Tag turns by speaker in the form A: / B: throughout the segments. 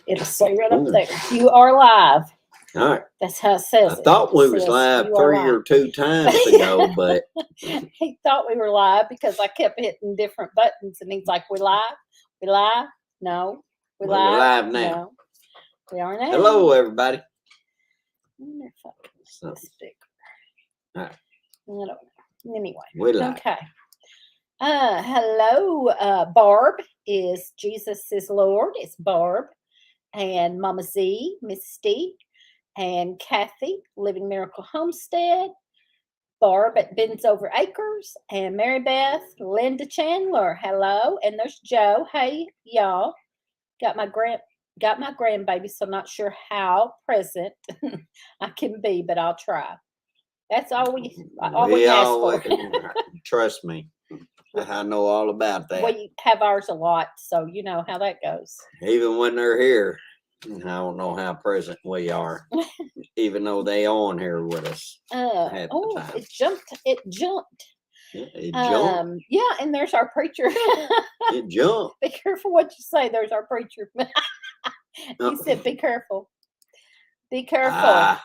A: It'll say right up there. You are live.
B: All right.
A: That's how it says.
B: I thought we was live 3 or 2 times ago, but
A: he thought we were live because I kept hitting different buttons, and he's like, "We live? We live? No,
B: we're live now.
A: No, we are now."
B: Hello, everybody.
A: I wonder if I can use this sticker.
B: All right.
A: I don't know. Anyway,
B: We're live.
A: Okay. Hello, Barb is Jesus is Lord. It's Barb and Mama Z, Misty, and Kathy, Living Miracle Homestead. Barb at Ben's Over Acres, and Mary Beth, Linda Chandler. Hello, and there's Joe. Hey, y'all. Got my grandbaby, so I'm not sure how present I can be, but I'll try. That's all we ask for.
B: Trust me, I know all about that.
A: We have ours a lot, so you know how that goes.
B: Even when they're here, I don't know how present we are, even though they on here with us.
A: It jumped.
B: Yeah, it jumped.
A: Yeah, and there's our preacher.
B: It jumped.
A: Be careful what you say. There's our preacher. He said, "Be careful. Be careful."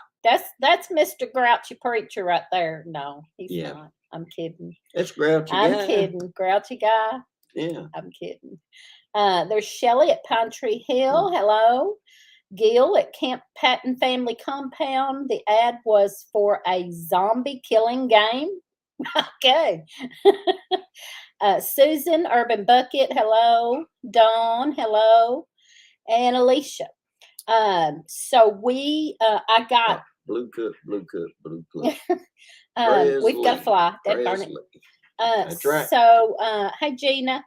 A: That's Mr. Grouchy Preacher right there. No, he's not. I'm kidding.
B: It's Grouchy guy.
A: I'm kidding. Grouchy guy.
B: Yeah.
A: I'm kidding. There's Shelley at Pine Tree Hill. Hello. Gil at Camp Patton Family Compound. The ad was for a zombie killing game. Okay. Susan, Urban Bucket. Hello. Dawn. Hello. And Alicia. So I got
B: Blue Cook.
A: we've got a fly. That burn it.
B: That's right.
A: So hey Gina.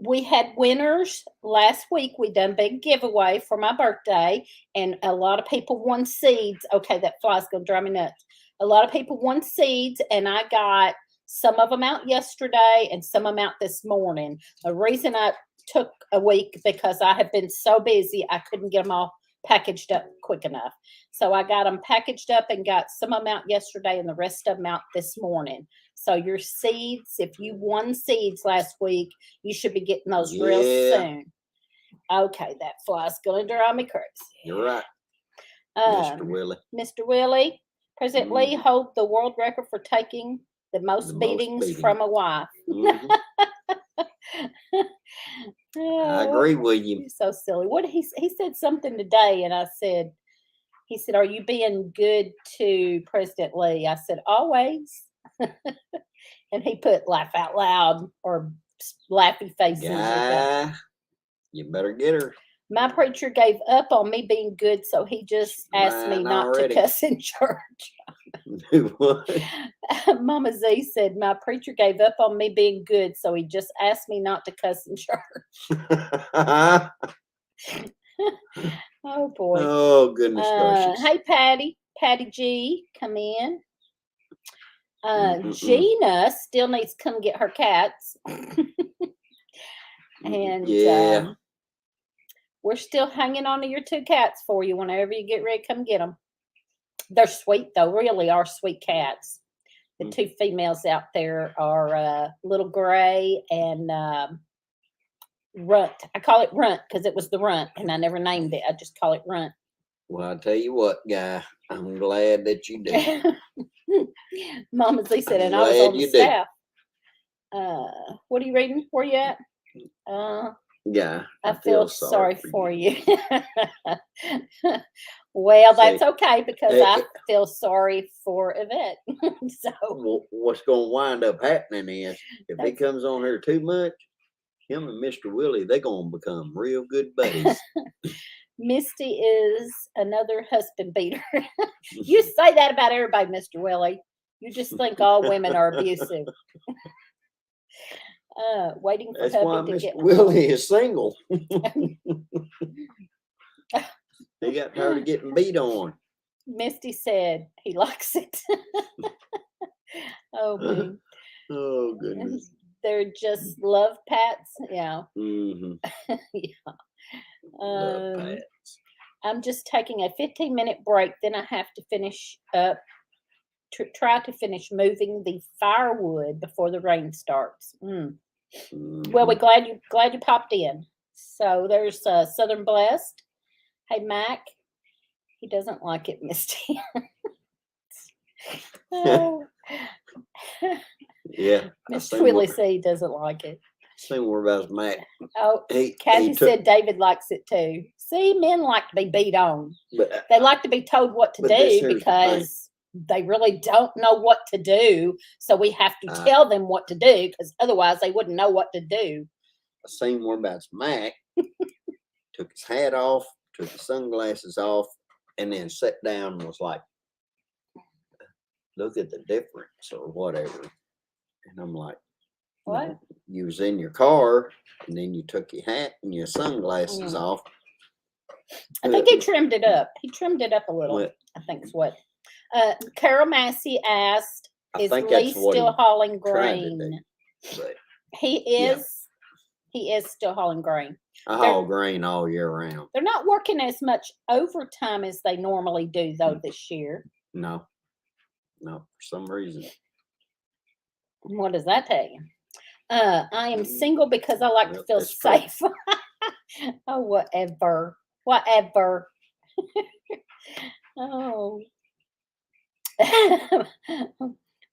A: We had winners last week. We done big giveaway for my birthday, and a lot of people won seeds. Okay, that fly's gonna drive me nuts. A lot of people won seeds, and I got some of them out yesterday and some of them out this morning. The reason I took a week because I have been so busy, I couldn't get them all packaged up quick enough. So I got them packaged up and got some of them out yesterday and the rest of them out this morning. So your seeds, if you won seeds last week, you should be getting those real soon. Okay, that fly's going to drive me crazy.
B: You're right. Mr. Willie.
A: Mr. Willie. President Lee hold the world record for taking the most beatings from a wife.
B: I agree with you.
A: He's so silly. What he said something today, and he said, "Are you being good to President Lee?" I said, "Always." And he put laugh out loud or laughy faces.
B: Yeah, you better get her.
A: My preacher gave up on me being good, so he just asked me not to cuss in church. Mama Z said, my preacher gave up on me being good, so he just asked me not to cuss in church. Oh, boy.
B: Oh, goodness gracious.
A: Hey, Patty G, come in. Gina still needs to come get her cats. And we're still hanging on to your 2 cats for you. Whenever you get ready, come get them. They're sweet, though. Really are sweet cats. The 2 females out there are Little Gray and Runt. I call it Runt because it was the Runt, and I never named it. I just call it Runt.
B: Well, I tell you what, guy, I'm glad that you did.
A: Mama Z said, and I was on the staff. What are you reading? Where you at?
B: Yeah,
A: I feel sorry for you. Well, that's okay because I feel sorry for Yvette. So
B: what's going to wind up happening is if he comes on here too much, him and Mr. Willie, they're going to become real good buddies.
A: Misty is another husband beater. You say that about everybody, Mr. Willie. You just think all women are abusive. Waiting for hubby to get
B: Mr. Willie is single. He got tired of getting beat on.
A: Misty said he likes it. Oh, man.
B: Oh, goodness.
A: They're just love pats. Yeah.
B: Mm-hmm.
A: Yeah.
B: Love pats.
A: I'm just taking a 15-minute break. Then I have to finish up. Try to finish moving the firewood before the rain starts. Well, we're glad you popped in. So there's Southern Blessed. Hey, Mac. He doesn't like it, Misty. Oh.
B: Yeah.
A: Mr. Willie said he doesn't like it.
B: Seen more about Mac.
A: Oh, Kathy said David likes it too. See, men like to be beat on.
B: But
A: They like to be told what to do because they really don't know what to do. So we have to tell them what to do because otherwise they wouldn't know what to do.
B: I seen more about Mac. Took his hat off, took his sunglasses off, and then sat down and was like, look at the difference or whatever. And I'm like,
A: what?
B: You was in your car and then you took your hat and your sunglasses off.
A: I think he trimmed it up. He trimmed it up a little. I think's what. Carol Massey asked, is Lee still hauling grain? He is. He is still hauling grain.
B: I haul grain all year round.
A: They're not working as much overtime as they normally do, though, this year.
B: No, for some reason.
A: What does that tell you? I am single because I like to feel safe. Oh, whatever. Oh.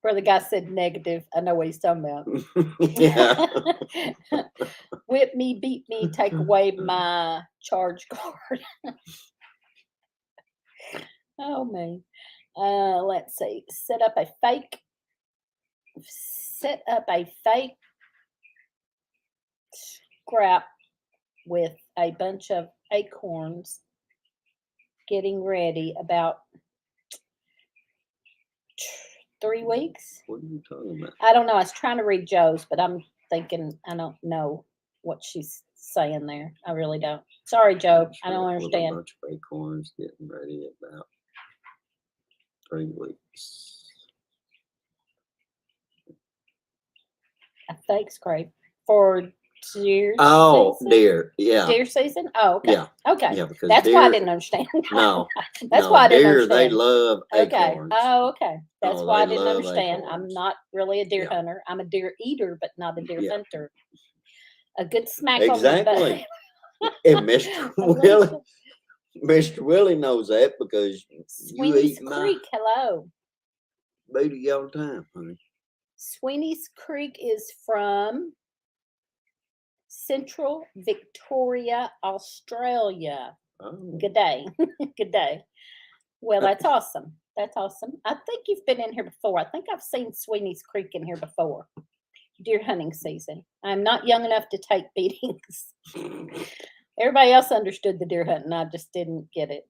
A: Where the guy said negative. I know what he's talking about.
B: Yeah.
A: Whip me, beat me, take away my charge card. Oh, man. Let's see. Set up a fake scrap with a bunch of acorns getting ready about 3 weeks.
B: What are you talking about?
A: I don't know. I was trying to read Joe's, but I'm thinking I don't know what she's saying there. I really don't. Sorry, Joe. I don't understand.
B: A bunch of acorns getting ready about 3 weeks.
A: A fake scrape for deer.
B: Season? Deer. Yeah.
A: Deer season? Oh, okay.
B: Yeah.
A: Okay.
B: Yeah, because
A: that's why I didn't understand.
B: No.
A: That's why I didn't
B: deer,
A: understand.
B: They love acorns.
A: Oh, okay. That's why I didn't understand.
B: Acorns.
A: I'm not really a deer hunter. I'm a deer eater, but not a deer hunter. A good smack on the butt.
B: And Mr. Willie knows that because
A: Sweeney's Creek. Hello.
B: Booty all the time, honey.
A: Sweeney's Creek is from Central Victoria, Australia.
B: Oh.
A: Good day. Good day. Well, that's awesome. That's awesome. I think you've been in here before. I think I've seen Sweeney's Creek in here before. Deer hunting season. I'm not young enough to take beatings. Everybody else understood the deer hunting. I just didn't get it.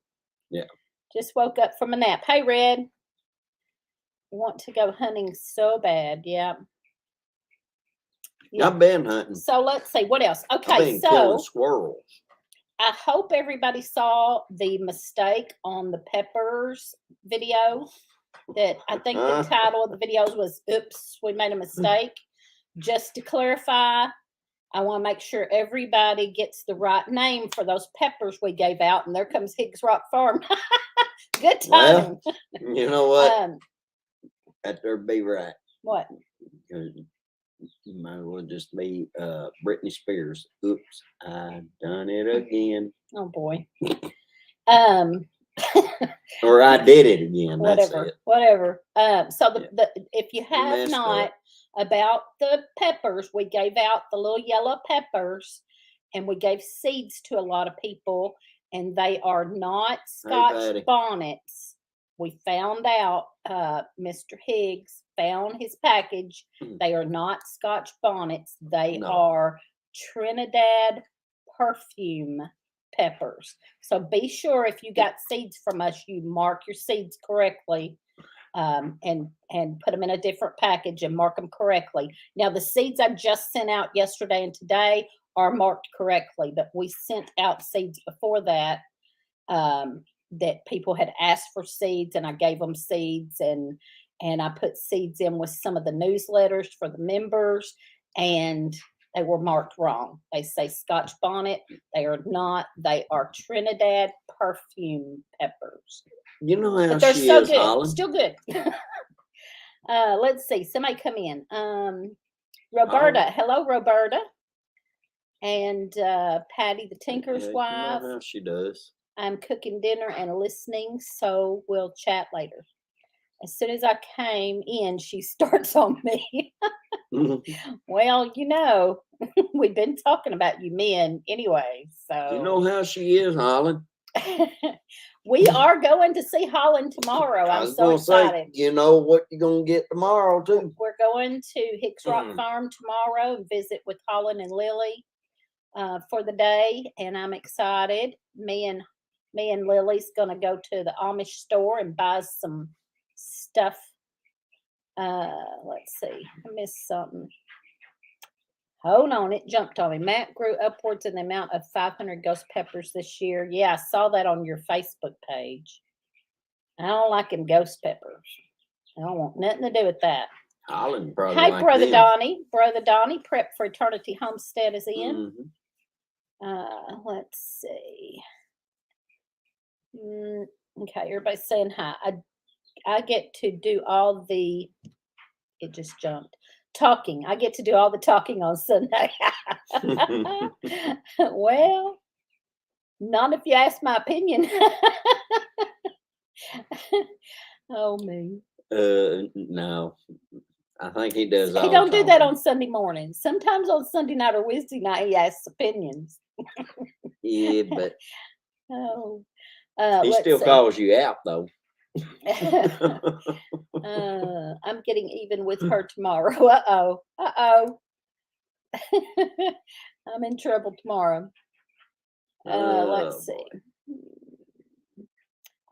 B: Yeah.
A: Just woke up from a nap. Hey, Red. Want to go hunting so bad. Yeah.
B: I've been hunting.
A: So let's see. What else? Okay,
B: I've been killing squirrels.
A: I hope everybody saw the mistake on the peppers video. That I think the title of the videos was, oops, we made a mistake. Just to clarify, I want to make sure everybody gets the right name for those peppers we gave out. And there comes Higgs Rock Farm. Good time.
B: Well, you know what? That there be right.
A: What?
B: You might as well just be Britney Spears. Oops, I done it again.
A: Oh boy.
B: Or I did it again.
A: Whatever.
B: That's it.
A: Whatever. So the if you have not about the peppers, we gave out the little yellow peppers, and we gave seeds to a lot of people, and they are not Scotch bonnets. We found out, Mr. Higgs found his package. They are not Scotch bonnets. They are Trinidad perfume peppers. So be sure if you got seeds from us, you mark your seeds correctly, and put them in a different package and mark them correctly. Now, the seeds I just sent out yesterday and today are marked correctly, but we sent out seeds before that, that people had asked for seeds, and I gave them seeds, and I put seeds in with some of the newsletters for the members, and they were marked wrong. They say Scotch bonnet. They are not. They are Trinidad perfume peppers.
B: You know how
A: they're
B: she
A: so
B: is,
A: good.
B: Holland.
A: Still good. Let's see. Somebody come in. Roberta. Hello, Roberta. and Patty the Tinker's
B: Heck, you know
A: wife.
B: how she does.
A: I'm cooking dinner and listening, so we'll chat later. As soon as I came in, she starts on me. Well, we've been talking about you men anyway,
B: You know
A: so
B: how she is, Holland.
A: we are going to see Holland tomorrow.
B: I
A: I'm
B: was
A: so
B: gonna
A: excited.
B: say, you know what you're gonna get tomorrow too.
A: We're going to Hicks Rock Farm tomorrow and visit with Holland and Lily for the day, and I'm excited. Me and Lily's gonna go to the Amish store and buy some stuff. Let's see, I missed something. Hold on, it jumped on me. Matt grew upwards in the amount of 500 ghost peppers this year. Yeah, I saw that on your Facebook page. I don't like them ghost peppers. I don't want nothing to do with that.
B: Holland probably
A: Hey,
B: like
A: Brother
B: them.
A: Donnie. Brother Donnie, Prep for Eternity Homestead is in. Let's see. Okay, everybody's saying hi. I get to do all the, it just jumped, talking. I get to do all the talking on Sunday. Well, not if you ask my opinion. Oh, me.
B: No. I think he does all
A: He don't
B: the
A: do that
B: talking.
A: on Sunday morning. Sometimes on Sunday night or Wednesday night, he asks opinions.
B: Yeah, but
A: Oh,
B: he
A: let's
B: still
A: see.
B: calls you out though.
A: I'm getting even with her tomorrow. Uh-oh. I'm in trouble tomorrow. Let's see.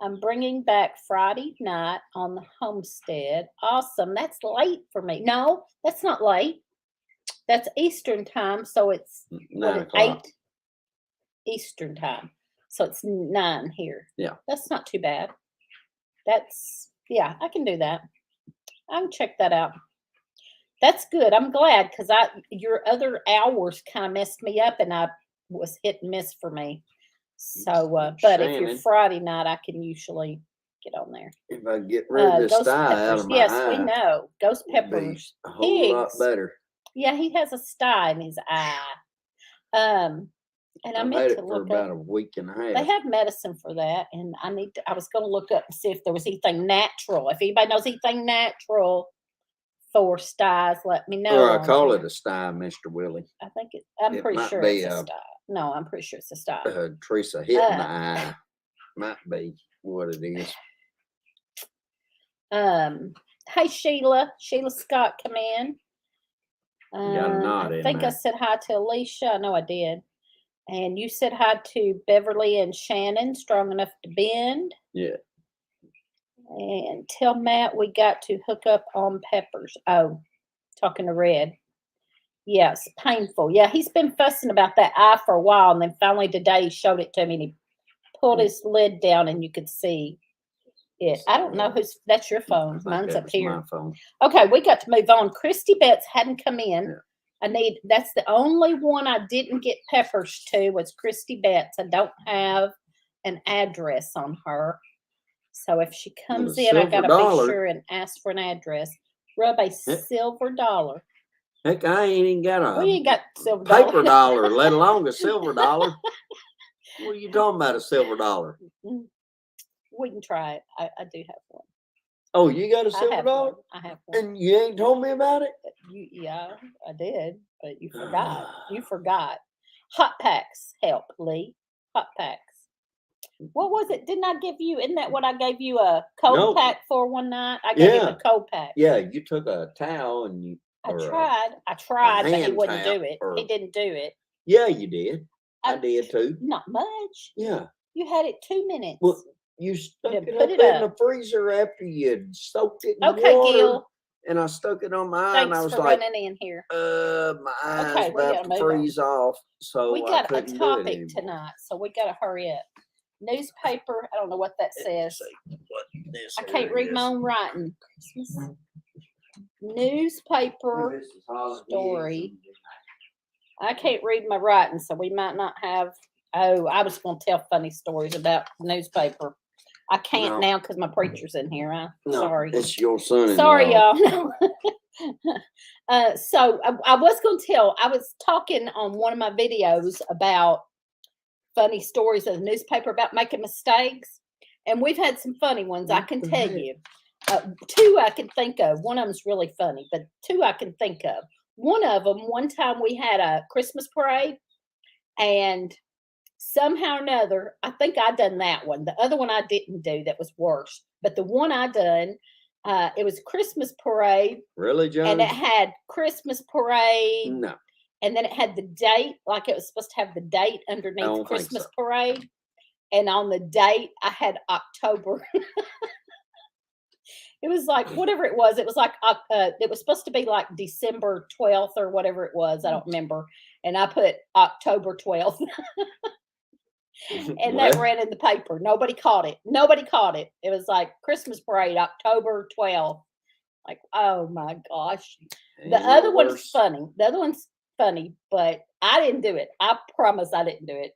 A: I'm bringing back Friday night on the homestead. Awesome. That's late for me. No, that's not late. That's Eastern time, so it's
B: 9
A: 8
B: o'clock.
A: Eastern time. So it's 9 here.
B: Yeah.
A: That's not too bad. Yeah, I can do that. I can check that out. That's good. I'm glad because your other hours kind of messed me up and I was hit and miss for me. So, but if you're
B: Shannon.
A: Friday night, I can usually get on there.
B: If I get rid of this
A: Ghost
B: sty out
A: peppers.
B: of my
A: Yes,
B: eye,
A: we know. Ghost
B: it'd be
A: peppers.
B: a whole lot
A: Pigs.
B: better.
A: Yeah, he has a sty in his eye. And I
B: I've
A: meant
B: had it
A: to
B: for
A: look
B: about
A: up.
B: a week and a half.
A: They have medicine for that, and I was going to look up and see if there was anything natural. If anybody knows anything natural for styes, let me know.
B: Or I call
A: here.
B: it a sty, Mr. Willie.
A: I think I'm
B: It
A: pretty
B: might
A: sure
B: be
A: it's a
B: a-
A: sty. No, I'm pretty sure it's a sty.
B: Teresa hitting the eye. Might be what it is.
A: Hey Sheila Scott, come in.
B: Got a nod
A: I
B: in
A: think I
B: there.
A: said hi to Alicia. I know I did. And you said hi to Beverly and Shannon, strong enough to bend.
B: Yeah.
A: And tell Matt we got to hook up on peppers. Oh, talking to Red. Yes, painful. Yeah, he's been fussing about that eye for a while, and then finally today he showed it to me and he pulled his lid down and you could see it. I don't know who's that's your phone. Mine's up here.
B: My phone.
A: Okay, we got to move on. Christy Betts hadn't come in.
B: Yeah.
A: That's the only one I didn't get peppers to was Christy Betts. I don't have an address on her. So if she comes in, I gotta be sure and ask for an address. Rub a silver dollar.
B: Heck, I ain't even got
A: We ain't got silver
B: paper dollar, let alone a silver dollar. What are you talking about, a silver dollar?
A: We can try it. I do have one.
B: Oh, you got a silver dollar?
A: I have one.
B: And you ain't told me about it?
A: Yeah, I did, but you forgot. You forgot. Hot packs help, Lee. Hot packs. What was it? Didn't I give you? Isn't that what I gave you a cold pack for one night? I gave him a cold pack.
B: Yeah, you took a towel and you.
A: I tried, but he wouldn't do it. He didn't do it.
B: Yeah, you did. I did too.
A: Not much.
B: Yeah.
A: You had it 2 minutes.
B: Well, you stuck it up in the freezer after you soaked it in water.
A: Gil.
B: And I stuck it on my eye, and I was
A: like, running in here.
B: My eye's about to freeze off. So
A: we got a topic tonight, so we got to hurry up. Newspaper. I don't know what that says. I can't read my own writing. Christmas. Newspaper story. I can't read my writing, so we might not have. Oh, I was going to tell funny stories about newspaper. I can't now because my preacher's in here. Sorry.
B: It's your son.
A: Sorry, y'all. So I was going to tell, I was talking on one of my videos about funny stories of the newspaper about making mistakes. And we've had some funny ones, I
B: What
A: can
B: the
A: tell
B: heck?
A: you. Two I can think of. One of them's really funny, but two I can think of. One of them, one time we had a Christmas parade, and somehow or another, I think I done that one. The other one I didn't do, that was worse. But the one I done, it was Christmas parade,
B: Really,
A: and it
B: Johnny?
A: had Christmas parade,
B: No,
A: and then it had the date, like it was supposed to have the date
B: I
A: underneath
B: don't think
A: Christmas
B: so.
A: parade. And on the date, I had October. It was like whatever it was. It was like it was supposed to be like December 12th or whatever it was. I don't remember. And I put October 12th, and that
B: Well,
A: ran in the paper. Nobody caught it. Nobody caught it. It was like Christmas parade, October 12th. Like, oh my gosh. The
B: ain't no
A: other one's
B: worse.
A: funny. The other one's funny, but I didn't do it. I promise I didn't do it.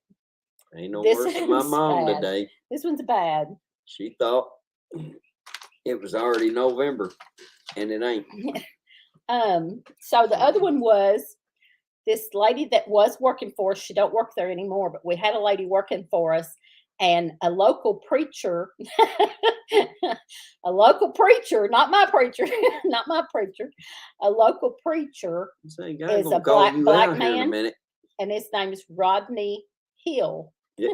B: Ain't no
A: This
B: worse than my
A: one's
B: mom
A: bad.
B: today.
A: This one's bad.
B: She thought it was already November, and it ain't.
A: So the other one was this lady that was working for us. She don't work there anymore, but we had a lady working for us, and a local preacher, a local preacher, not my preacher, not my preacher, a local preacher
B: Say, God
A: is a
B: gonna call you
A: black
B: out here in a
A: man,
B: minute.
A: and his name is Rodney Hill.
B: Yeah.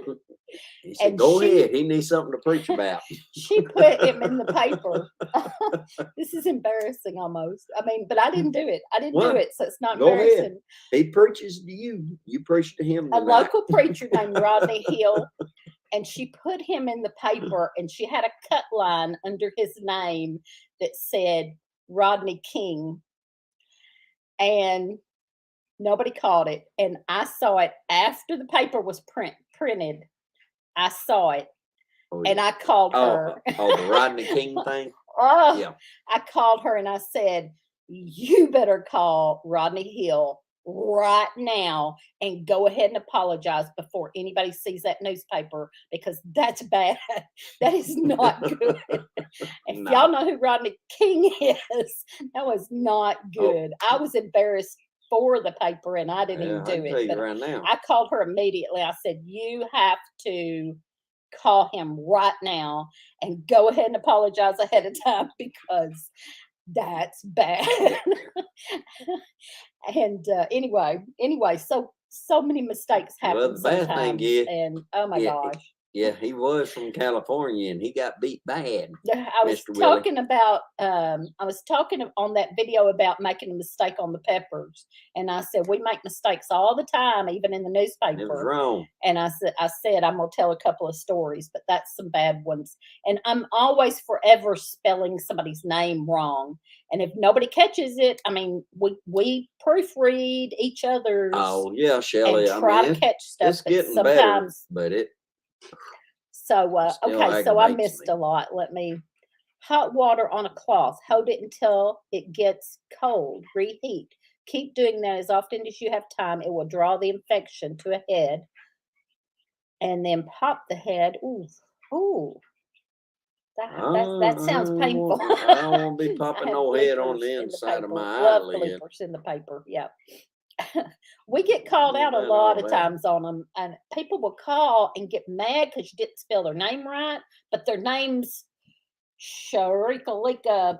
B: He said,
A: And
B: "Go
A: she
B: ahead. He needs something to preach about."
A: she put him in the paper. This is embarrassing almost. I mean, but I didn't do it. I didn't do
B: Well,
A: it, so it's not
B: go ahead.
A: embarrassing.
B: He preaches to you. You preach to him
A: A
B: tonight.
A: local preacher named Rodney Hill, and she put him in the paper, and she had a cut line under his name that said Rodney King, and nobody caught it. And I saw it after the paper was printed. I saw it,
B: Oh,
A: and
B: yeah.
A: I called her.
B: The Rodney King thing.
A: Oh,
B: Yeah.
A: I called her and I said, "You better call Rodney Hill right now and go ahead and apologize before anybody sees that newspaper, because that's bad. That is not good." If
B: No.
A: y'all know who Rodney King is, that was not
B: Oh.
A: good. I was embarrassed for the paper, and I didn't
B: Yeah,
A: even
B: I
A: do
B: can tell
A: it.
B: you
A: But
B: right now.
A: I called her immediately. I said, "You have to call him right now and go ahead and apologize ahead of time, because that's bad." And anyway, so many mistakes happen
B: Well, the bad thing
A: sometimes,
B: is,
A: and oh my
B: yeah,
A: gosh.
B: yeah, he was from California and he got beat bad.
A: I was
B: Mr. Willie.
A: talking about I was talking on that video about making a mistake on the peppers, and I said we make mistakes all the time, even in the
B: It was
A: newspaper.
B: wrong.
A: And I said I'm gonna tell a couple of stories, but that's some bad ones. And I'm always forever spelling somebody's name wrong. And if nobody catches it, I mean, we proofread each other's
B: Oh yeah, Shelley.
A: and try
B: I mean,
A: to catch stuff.
B: it's
A: But
B: getting better,
A: sometimes,
B: but it
A: so
B: still
A: okay, so I
B: aggravates
A: missed
B: me.
A: a lot. Let me. Hot water on a cloth. Hold it until it gets cold. Reheat. Keep doing that as often as you have time. It will draw the infection to a head. And then pop the head. Ooh, ooh. That sounds painful.
B: I don't want to be
A: I
B: popping
A: have
B: no head on
A: bleepers
B: the
A: in the
B: inside of
A: paper.
B: my
A: Love
B: eyelid.
A: bleepers in the paper. Yeah. We get called out a
B: About
A: lot
B: all
A: of
B: that.
A: times on them, and people will call and get mad because you didn't spell their name right, but their name's Sharika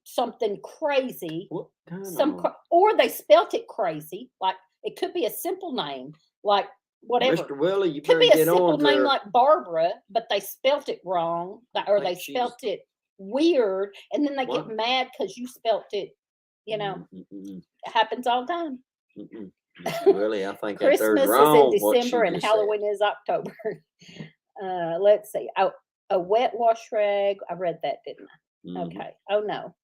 A: something crazy,
B: What kind
A: some
B: of
A: or they spelt it crazy. Like it could be a simple name, like whatever.
B: Mr. Willie? You
A: Could
B: better
A: be a
B: get
A: simple
B: on to
A: name
B: her.
A: like Barbara, but they spelt it wrong, or they
B: think she's-
A: spelt it weird, and then they
B: What?
A: get mad because you spelt it. You know,
B: Mm-mm,
A: it happens all the time.
B: mm-mm. Mr. Willie, I think that there's
A: Christmas is
B: wrong.
A: in
B: What she
A: December and
B: just said.
A: Halloween is October. Let's see. Oh, a wet wash rag. I read that, didn't I?
B: Mhm.
A: Okay. Oh no.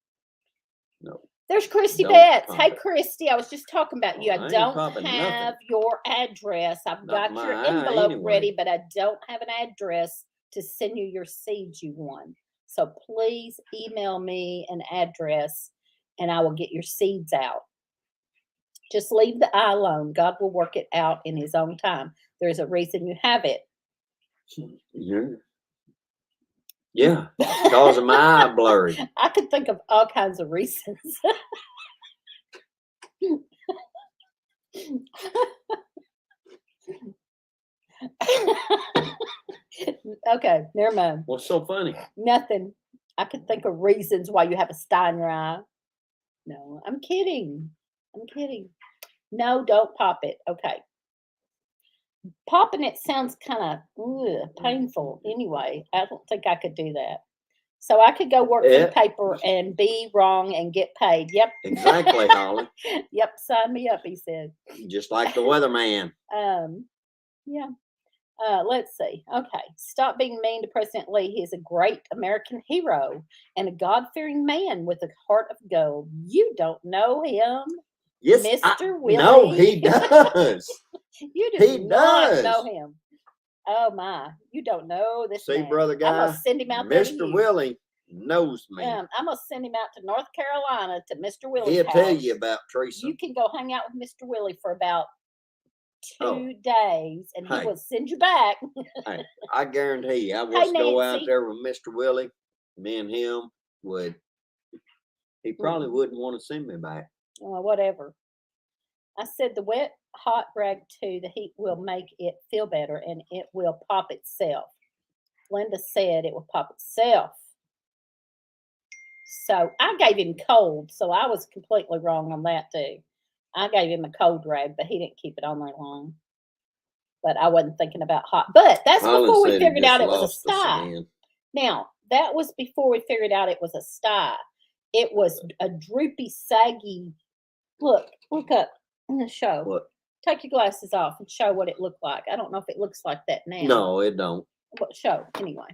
B: No.
A: There's Christy
B: Don't
A: Betts.
B: pop
A: Hey,
B: it.
A: Christy, I was just talking about you.
B: Oh,
A: I
B: I ain't
A: don't
B: popping
A: have
B: nothing.
A: your address. I've
B: Not
A: got your
B: my eye
A: envelope
B: anyway.
A: ready, but I don't have an address to send you your seeds you won. So please email me an address and I will get your seeds out. Just leave the eye alone. God will work it out in his own time. There's a reason you have it.
B: Yeah. Yeah, causing my eye blurry.
A: I could think of all kinds of reasons. Okay, never mind.
B: What's so funny?
A: Nothing. I could think of reasons why you have a sty in your eye. No, I'm kidding. I'm kidding. No, don't pop it. Okay. Popping it sounds kind of painful anyway. I don't think I could do that. So I could go work for the
B: Yeah.
A: paper and be wrong and get paid. Yep.
B: Exactly, Holly.
A: Yep, sign me up, he said.
B: Just like the weatherman.
A: Yeah. Let's see. Okay. Stop being mean to President Lee. He is a great American hero and a God fearing man with a heart of gold. You don't know him.
B: Yes,
A: Mr. Willie.
B: No, he does.
A: You do
B: He
A: not
B: does.
A: know him. Oh my, you don't know this
B: See,
A: man.
B: brother
A: I'm
B: guy,
A: gonna send him out there to
B: Mr.
A: you.
B: Willie knows me.
A: I'm gonna send him out to North Carolina to Mr. Willie's
B: He'll
A: house.
B: tell you about Teresa.
A: You can go hang out with Mr. Willie for about 2
B: Oh.
A: days, and he
B: Hey.
A: will send you back.
B: Hey, I guarantee you, I
A: Hey,
B: was go out
A: Nancy.
B: there with Mr. Willie. Me and him would. He probably wouldn't want to send me back.
A: Whatever. I said the wet hot rag too. The heat will make it feel better, and it will pop itself. Linda said it will pop itself. So I gave him cold, so I was completely wrong on that too. I gave him a cold rag, but he didn't keep it on there long. But I wasn't thinking about hot. But that's
B: Holland
A: before we
B: said he
A: figured
B: just
A: out it was a
B: lost us
A: sty.
B: again.
A: Now, that was before we figured out it was a sty. It was a droopy, saggy. Look up in the show.
B: What?
A: Take your glasses off and show what it looked like. I don't know if it looks like that now.
B: No, it don't.
A: What show? Anyway.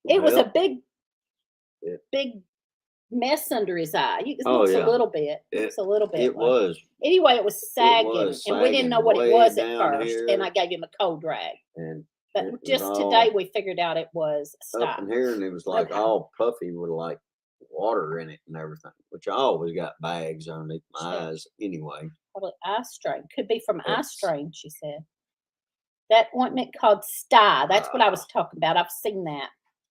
A: It was a
B: Well,
A: big mess under his eye. It
B: Oh,
A: looks
B: yeah.
A: a little bit. It looks a little bit.
B: It
A: like
B: was.
A: Anyway, it was sagging, and we didn't know what it
B: way
A: was at
B: down
A: first.
B: here.
A: And I gave him a cold rag.
B: And
A: But
B: it was
A: just
B: all
A: today we figured out it was a
B: up
A: sty.
B: in here, and it was like
A: Okay.
B: all puffy with like water in it and everything. Which I always got bags underneath my
A: Sure.
B: eyes anyway.
A: Probably eye strain. Could be from eye
B: That's-
A: strain, she said. That ointment called Sty. That's what I was talking about. I've seen that.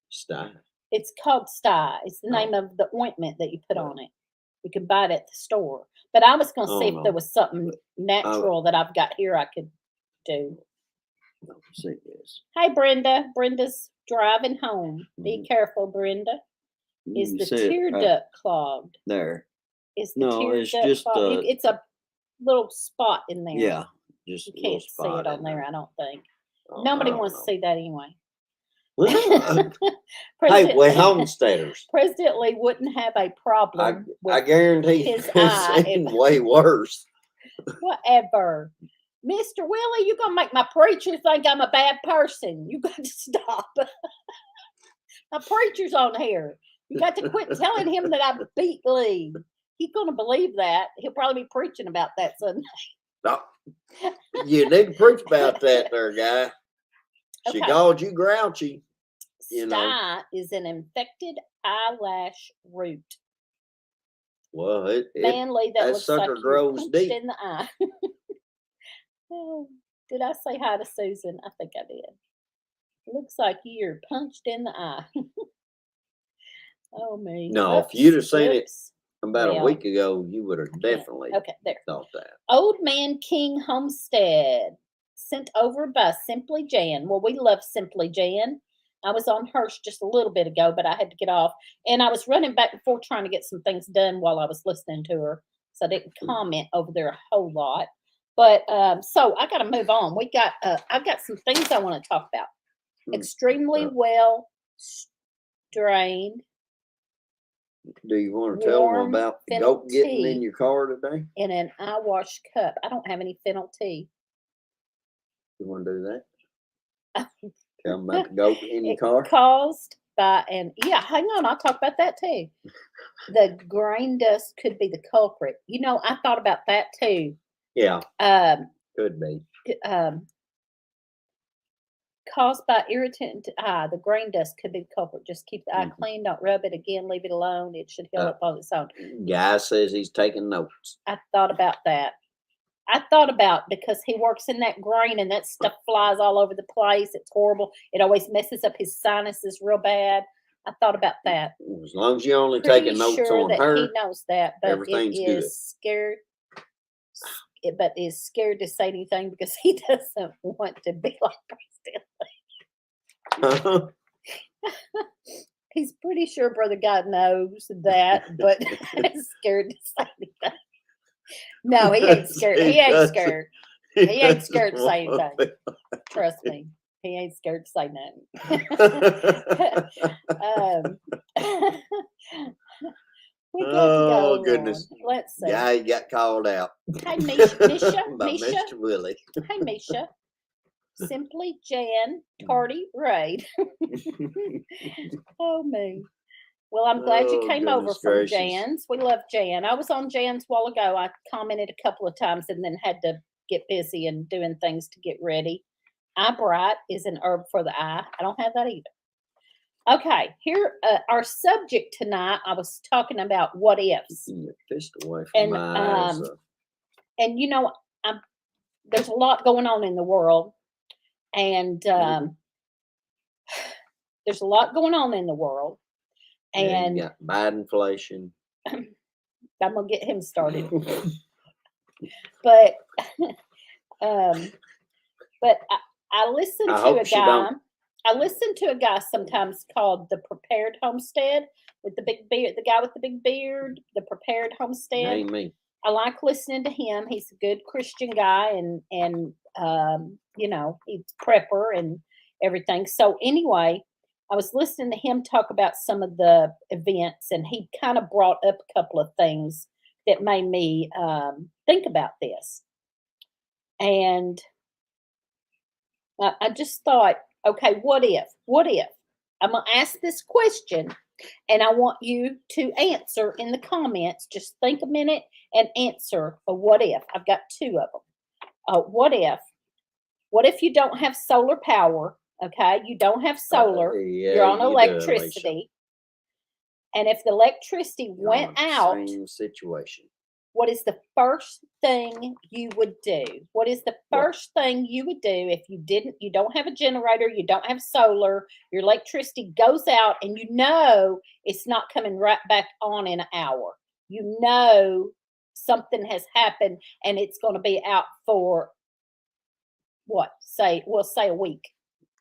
B: Sty.
A: It's called Sty. It's the
B: Oh.
A: name of the ointment that you put
B: Yeah.
A: on it. You can buy it at the store. But I was going to
B: Oh,
A: see if
B: no.
A: there was something natural that I've got here I could do.
B: Let's see this.
A: Hey, Brenda. Brenda's driving home. Be careful, Brenda. Is
B: You
A: the
B: see it
A: tear
B: right
A: duct clogged?
B: there?
A: Is the
B: No,
A: tear
B: it's
A: duct
B: just
A: clogged? It's a little spot in there.
B: Yeah, just
A: You
B: a little
A: can't see
B: spot
A: it on
B: in
A: there, I don't think.
B: Oh,
A: Nobody
B: I don't
A: wants to
B: know.
A: see that anyway.
B: Well, hey,
A: President,
B: we're homesteaders.
A: President Lee wouldn't have a problem
B: I
A: with
B: guarantee
A: his
B: it's
A: eye
B: seen
A: if-
B: way worse.
A: whatever. Mr. Willie, you're going to make my preacher think I'm a bad person. You got to stop. My preacher's on here. You got to quit telling him that I beat Lee. He's going to believe that. He'll probably be preaching about that Sunday.
B: No, you need to preach about that there, guy. She
A: Okay.
B: called you grouchy. You know.
A: Sty is an infected eyelash root.
B: Well, it
A: Man, Lee, that
B: that
A: looks like
B: sucker
A: you
B: grows
A: punched
B: deep.
A: in the eye. Oh, did I say hi to Susan? I think I did. Looks like you're punched in the eye. Oh, me.
B: No, if
A: Oops,
B: you'd have seen it
A: oops.
B: about
A: Well,
B: a week ago, you would have definitely
A: Okay, there.
B: thought that.
A: Old Man King Homestead, sent over by Simply Jan. Well, we love Simply Jan. I was on hers just a little bit ago, but I had to get off. And I was running back and forth trying to get some things done while I was listening to her. So I didn't comment over there a whole lot. But so I got to move on. I've got some things I want to talk about. Extremely well strained
B: Do you want to tell them
A: warm
B: about the
A: fennel
B: goat getting
A: tea.
B: in your car today?
A: in an eye wash cup. I don't have any fennel tea.
B: You want to do that? Tell them about the goat in your
A: It
B: car?
A: caused by hang on, I'll talk about that too. The grain dust could be the culprit. You know, I thought about that too.
B: Yeah,
A: Um,
B: could be.
A: Caused by irritant eye, the grain dust could be the culprit. Just keep the eye
B: Mhm.
A: clean. Don't rub it again. Leave it alone. It should heal up on its own.
B: Guy says he's taking notes.
A: I thought about that. I thought about because he works in that grain and that stuff flies all over the place. It's horrible. It always messes up his sinuses real bad. I thought about that.
B: As long as you're only
A: Pretty
B: taking notes
A: sure
B: on
A: that
B: her,
A: he knows that, but it
B: everything's good.
A: is scared. But is scared to say anything because he doesn't want to be like Preston. He's pretty sure Brother God knows that, but is scared to say anything. No, he ain't scared. He ain't scared. He ain't scared to say anything. Trust me. He ain't scared to say nothing. We got to go
B: goodness.
A: on. Let's see.
B: Yeah, he got called out.
A: Hey, Misha.
B: By
A: Misha.
B: Mr. Willie.
A: Hey, Misha. Simply Jan Tardy Raid. Oh, me. Well, I'm glad you came over from
B: gracious.
A: Jan's. We love Jan. I was on Jan's a while ago. I commented a couple of times and then had to get busy and doing things to get ready. Eye bright is an herb for the eye. I don't have that either. Okay, here our subject tonight. I was talking about what ifs.
B: Keep your fist away from
A: And
B: my eyes.
A: and you know, there's a lot going on in the world, and there's a lot going on in the world, and
B: you got bad inflation.
A: I'm gonna get him started. But but I listen to a guy. I listen to a guy sometimes called the Prepared Homestead with the big beard, the guy with the big beard, the Prepared Homestead.
B: Ain't me.
A: I like listening to him. He's a good Christian guy, and you know, he's prepper and everything. So anyway, I was listening to him talk about some of the events, and he kind of brought up a couple of things that made me think about this. And I just thought, okay, what if? What if? I'm going to ask this question, and I want you to answer in the comments. Just think a minute and answer a what if. I've got two of them. What if? What if you don't have solar power? Okay, you don't have solar. You're on electricity. And if the electricity went out,
B: same situation.
A: What is the first thing you would do? What is the first thing you would do if you don't have a generator, you don't have solar, your electricity goes out, and you know it's not coming right back on in an hour. You know something has happened and it's going to be out for we'll say a week.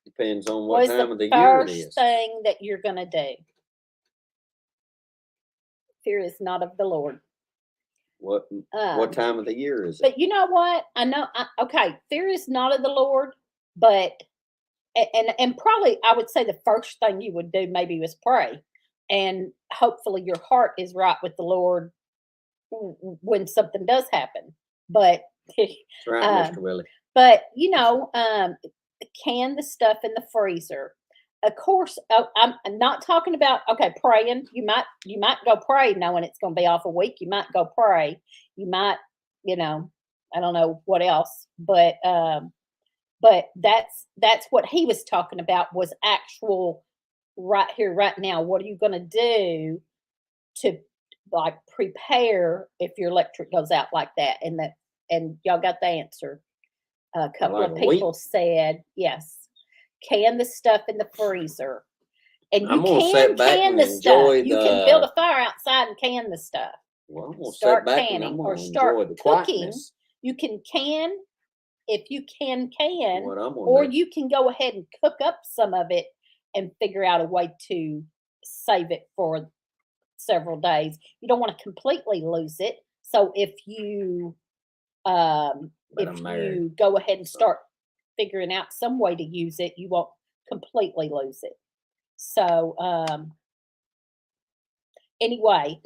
B: Depends on what time of the year it is.
A: First thing that you're going to do. Fear is not of the Lord.
B: What time of the year is it?
A: But you know what? I know. Okay, fear is not of the Lord, but and probably I would say the first thing you would do maybe was pray, and hopefully your heart is right with the Lord when something does happen. But
B: that's right, Mr. Willie.
A: But you know, can the stuff in the freezer. Of course, I'm not talking about praying. You might go pray knowing it's going to be off a week. You might go pray. You might, I don't know what else, but that's what he was talking about was actual right here, right now. What are you going to do to like prepare if your electric goes out like that? And y'all got the answer. A couple of people said yes. Can the stuff in the freezer, and you can can the stuff. You can build a fire outside and can the stuff.
B: Well, I'm gonna
A: start canning or start cooking. You can if you can, or you can go ahead and cook up some of it and figure out a way to save it for several days. You don't want to completely lose it. So if you go ahead and start figuring out some way to use it, you won't completely lose it. So anyway,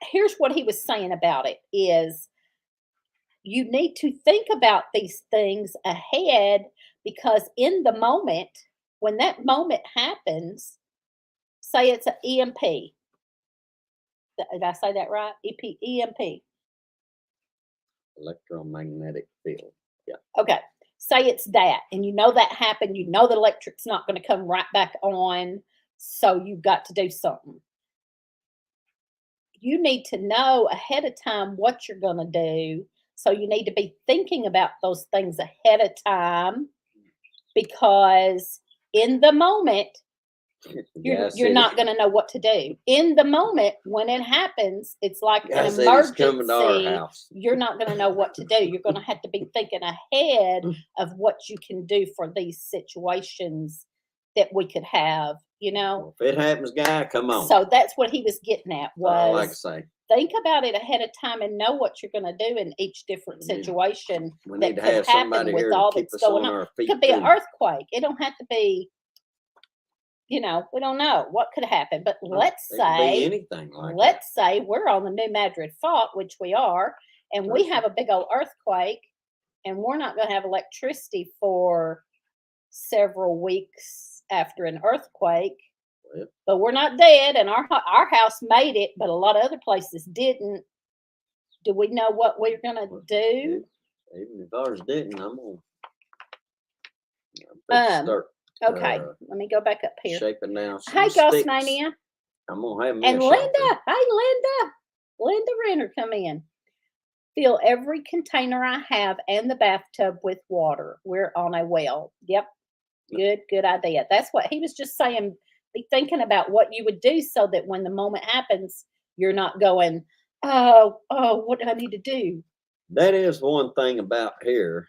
A: here's what he was saying about it is you need to think about these things ahead, because in the moment, when that moment happens, say it's an EMP. Did I say that right? EMP.
B: Electromagnetic field. Yeah.
A: Okay. Say it's that, and you know that happened. You know the electric's not going to come right back on, so you've got to do something. You need to know ahead of time what you're going to do So you need to be thinking about those things ahead of time, because in the moment, you're not going to know what to do. In the moment when it happens, it's like
B: Guy
A: an
B: said he's coming to our
A: emergency.
B: house.
A: You're not going to know what to do. You're going to have to be thinking ahead of what you can do for these situations that we could have,
B: Well, if it happens, Guy, come on.
A: So that's what he was getting at,
B: I like to
A: was
B: say,
A: think about it ahead of time and know what you're going to do in each different situation
B: we
A: that
B: need to
A: could
B: have
A: happen
B: somebody
A: with
B: here to
A: all
B: keep
A: that's
B: us
A: going
B: on
A: on.
B: our
A: It
B: feet.
A: could be an
B: too.
A: earthquake. It don't have to be, we don't know what could happen. But let's
B: It could be
A: say,
B: anything like that.
A: let's say we're on the New Madrid Fault, which we are, and we have a big old earthquake, and we're not going to have electricity for several weeks after an earthquake.
B: Well,
A: but we're not dead, and our house made it, but a lot of other places didn't. Do we know what we're gonna do?
B: even if ours didn't, I'm
A: Um,
B: gonna start
A: Okay, let me go back up here.
B: shaping down some
A: Hi,
B: sticks.
A: Gosmania.
B: I'm gonna have me
A: And
B: a
A: Linda.
B: shelter.
A: Hey, Linda Renner, come in. Fill every container I have and the bathtub with water. We're on a well. Yep. Good idea. That's what he was just saying. Be thinking about what you would do so that when the moment happens, you're not going, oh, what do I need to do?
B: That is one thing about here.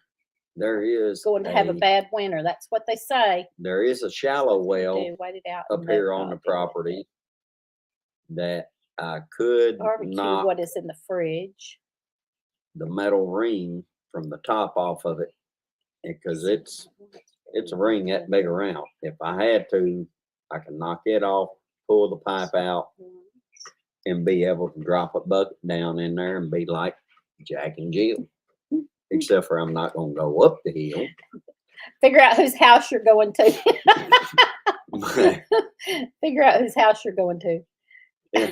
B: There is
A: Going to have a bad winter. That's what they say.
B: There is a shallow well
A: Wait it out
B: up here on the property that I could
A: barbecue
B: knock
A: what is in the fridge.
B: the metal ring from the top off of it, because it's a ring that big around. If I had to, I can knock it off, pull the pipe out, and be able to drop a bucket down in there and be like Jack and Jill. Except for I'm not going to go up the hill.
A: Figure out whose house you're going to. Figure out whose house you're going to.
B: Yeah.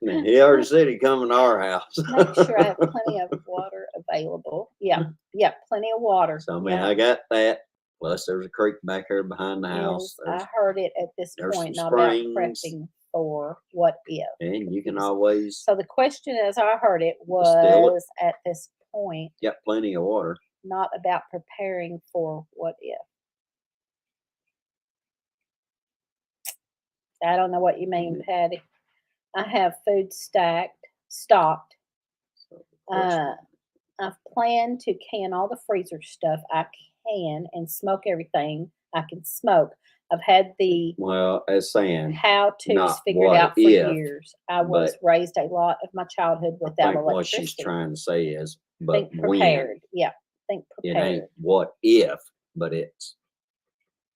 B: He already said he'd come to our house.
A: Make sure I have plenty of water available. Yeah, plenty of water.
B: So I mean, I got that. Plus, there's a creek back here behind the house.
A: I heard it at this point, not
B: springs.
A: about prepping for what if.
B: And you can always.
A: So the question, as I heard it, was at this point.
B: Got plenty of water.
A: Not about preparing for what if. I don't know what you mean, Patty. I have food stocked. I've planned to can all the freezer stuff I can and smoke everything I can smoke. I've had the
B: as saying
A: how-tos figured out for years. I was raised a lot of my childhood without electricity.
B: What she's trying to say is, but
A: think prepared. Think prepared.
B: It ain't what if, but it's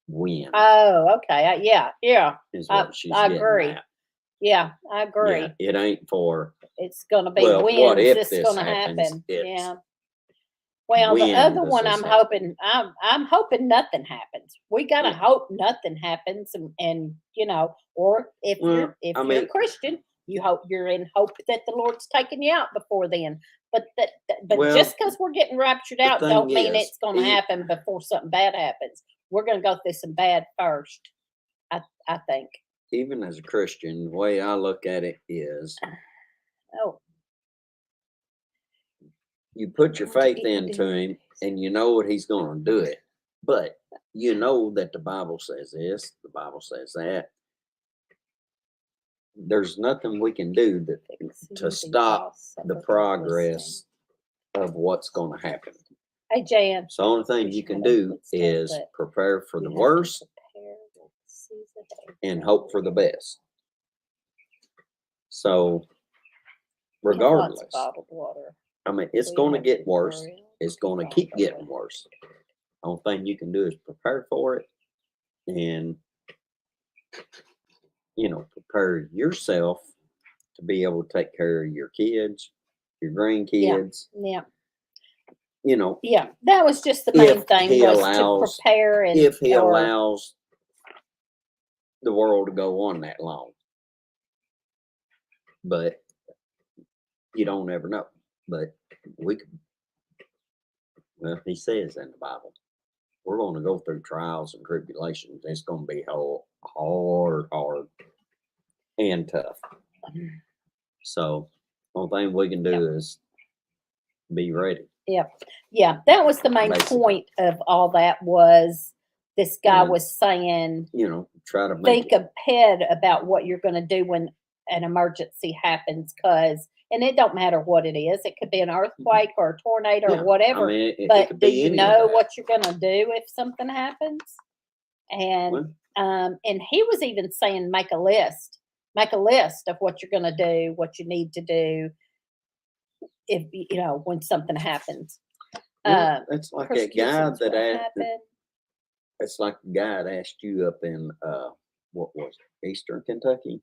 B: when.
A: Oh, okay. Yeah.
B: Is what she's
A: I
B: getting
A: agree.
B: at.
A: Yeah, I agree.
B: Yeah, it ain't for.
A: It's going to be
B: what if
A: this going to happen?
B: It's
A: yeah. Well, the other one, I'm hoping nothing happens. We got to hope nothing happens, and or if you're a Christian, you're in hope that the Lord's taking you out before then. But just because we're getting raptured out, don't mean it's going to happen before something bad happens. We're going to go through some bad first. I think.
B: Even as a Christian, the way I look at it is, you put your faith into him, and you know what he's going to do it. But you know that the Bible says this, the Bible says that. There's nothing we can do to stop the progress of what's going to happen.
A: Hey, Jan.
B: So the only thing you can do is prepare for the worst and hope for the best. So, regardless,
A: bottled water.
B: I mean, it's going to get worse. It's going to keep getting worse. The only thing you can do is prepare for it and, prepare yourself to be able to take care of your kids, your grandkids.
A: Yeah.
B: That
A: was just the main thing, to prepare. And
B: if he allows the world to go on that long. But you don't ever know. But he says in the Bible, we're going to go through trials and tribulations. It's going to be hard and tough. So, the only thing we can do is be ready.
A: Yeah, that was the main
B: Basically.
A: point of all that was this guy
B: And,
A: was saying,
B: Try to make
A: think
B: it.
A: ahead about what you're going to do when an emergency happens, and it don't matter what it is. It could be an earthquake or a tornado
B: Yeah,
A: or whatever.
B: I mean, it
A: But
B: could
A: do
B: be
A: you
B: any of
A: know
B: that.
A: what you're going to do if something happens? And and he was even saying make a list of what you're going to do, what you need to do if when something happens.
B: It's like that
A: Persecutions
B: guy that
A: will
B: asked.
A: happen.
B: It's like the guy that asked you up in what was it, Eastern Kentucky?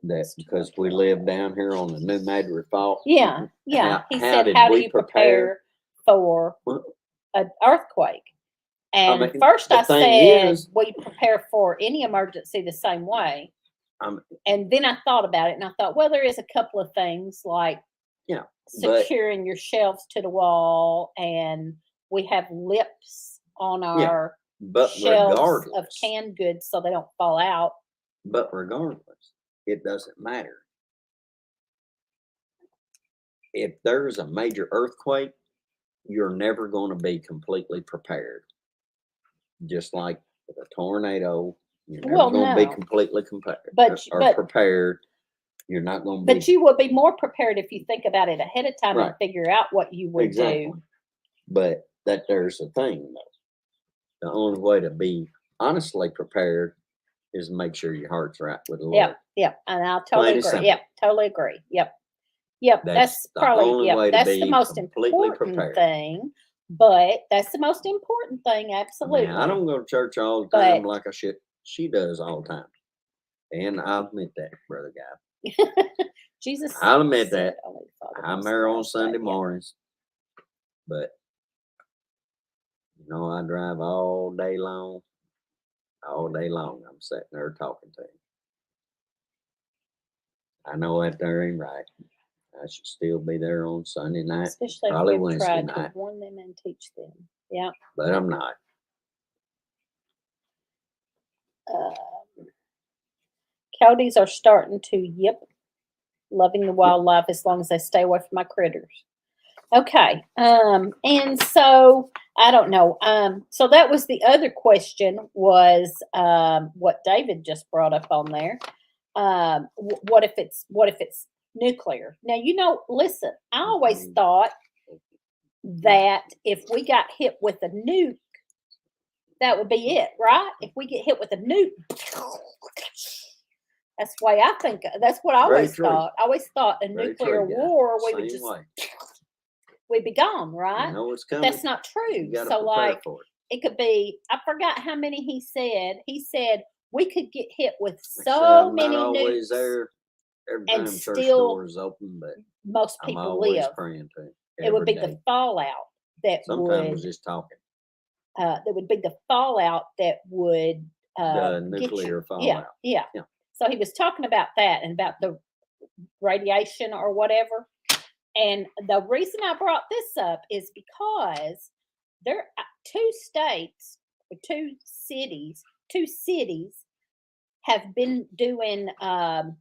B: That because we live down here on the New Madrid Fault.
A: Yeah. He said, "How do you prepare for an earthquake?" And
B: mean,
A: first
B: the
A: I
B: thing
A: said, we prepare for any emergency the same way.
B: I'm,
A: And then I thought about it, and I thought, well, there is a couple of things like
B: yeah,
A: securing your shelves to the wall, and we have lips on our
B: but
A: shelves of
B: regardless,
A: canned goods so they don't fall out.
B: But regardless, it doesn't matter. If there's a major earthquake, you're never going to be completely prepared. Just like with a tornado, you're never going to be completely prepared. You're not going to be.
A: But you will be more prepared if you think about it ahead of time and figure out what you would do.
B: But there's a thing though. The only way to be honestly prepared is make sure your heart's right with the Lord.
A: Yeah, and I'll totally agree. Yep, totally agree. Yep, that's probably that's the most important thing. But that's the most important thing, absolutely.
B: I don't go to church all the time like I should. She does all the time, and I'll admit that, brother guy.
A: Jesus,
B: I'll admit that. I'm there on Sunday mornings, but I drive all day long. All day long, I'm sitting there talking to him. I know that there ain't right. I should still be there on Sunday night,
A: especially
B: probably
A: if we've
B: Wednesday
A: tried
B: night.
A: to warn them and teach them. Yeah,
B: but I'm not.
A: Coyotes are starting to loving the wildlife as long as they stay away from my critters. Okay, and so I don't know. So that was the other question was what David just brought up on there. What if it's nuclear? Now listen. I always thought that if we got hit with a nuke, that would be it, right? If we get hit with a nuke, that's the way I think. That's what I always thought. I always thought a nuclear war, we would just we'd be gone, right?
B: It's coming.
A: That's not true. So like it could be, I forgot how many he said. He said we could get hit with so many nukes
B: there every time
A: and
B: church
A: still
B: door is open, but
A: most people
B: I'm always
A: live.
B: praying to
A: it would be the fallout that
B: sometimes we're just talking.
A: That would be the fallout that would
B: the nuclear fallout.
A: Yeah. So he was talking about that and about the radiation or whatever. And the reason I brought this up is because there are two cities have been doing
B: no,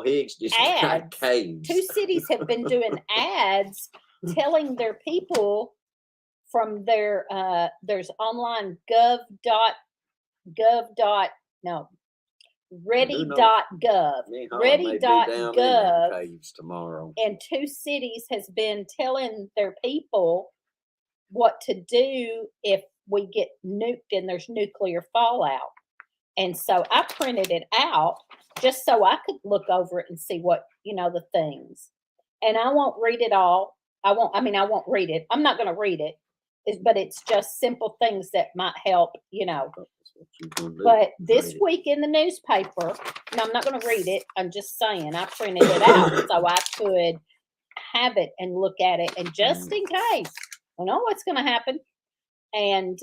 B: Higgs just got caves.
A: Two cities have been doing ads telling their people from their there's online ready.gov. Ready.gov
B: tomorrow.
A: And two cities has been telling their people what to do if we get nuked and there's nuclear fallout. And so I printed it out just so I could look over it and see what, the things. And I won't read it all. I won't read it. I'm not going to read it. But it's just simple things that might help, But this week in the newspaper, and I'm not going to read it. I'm just saying I printed it out so I could have it and look at it, and just in case, I know what's going to happen. And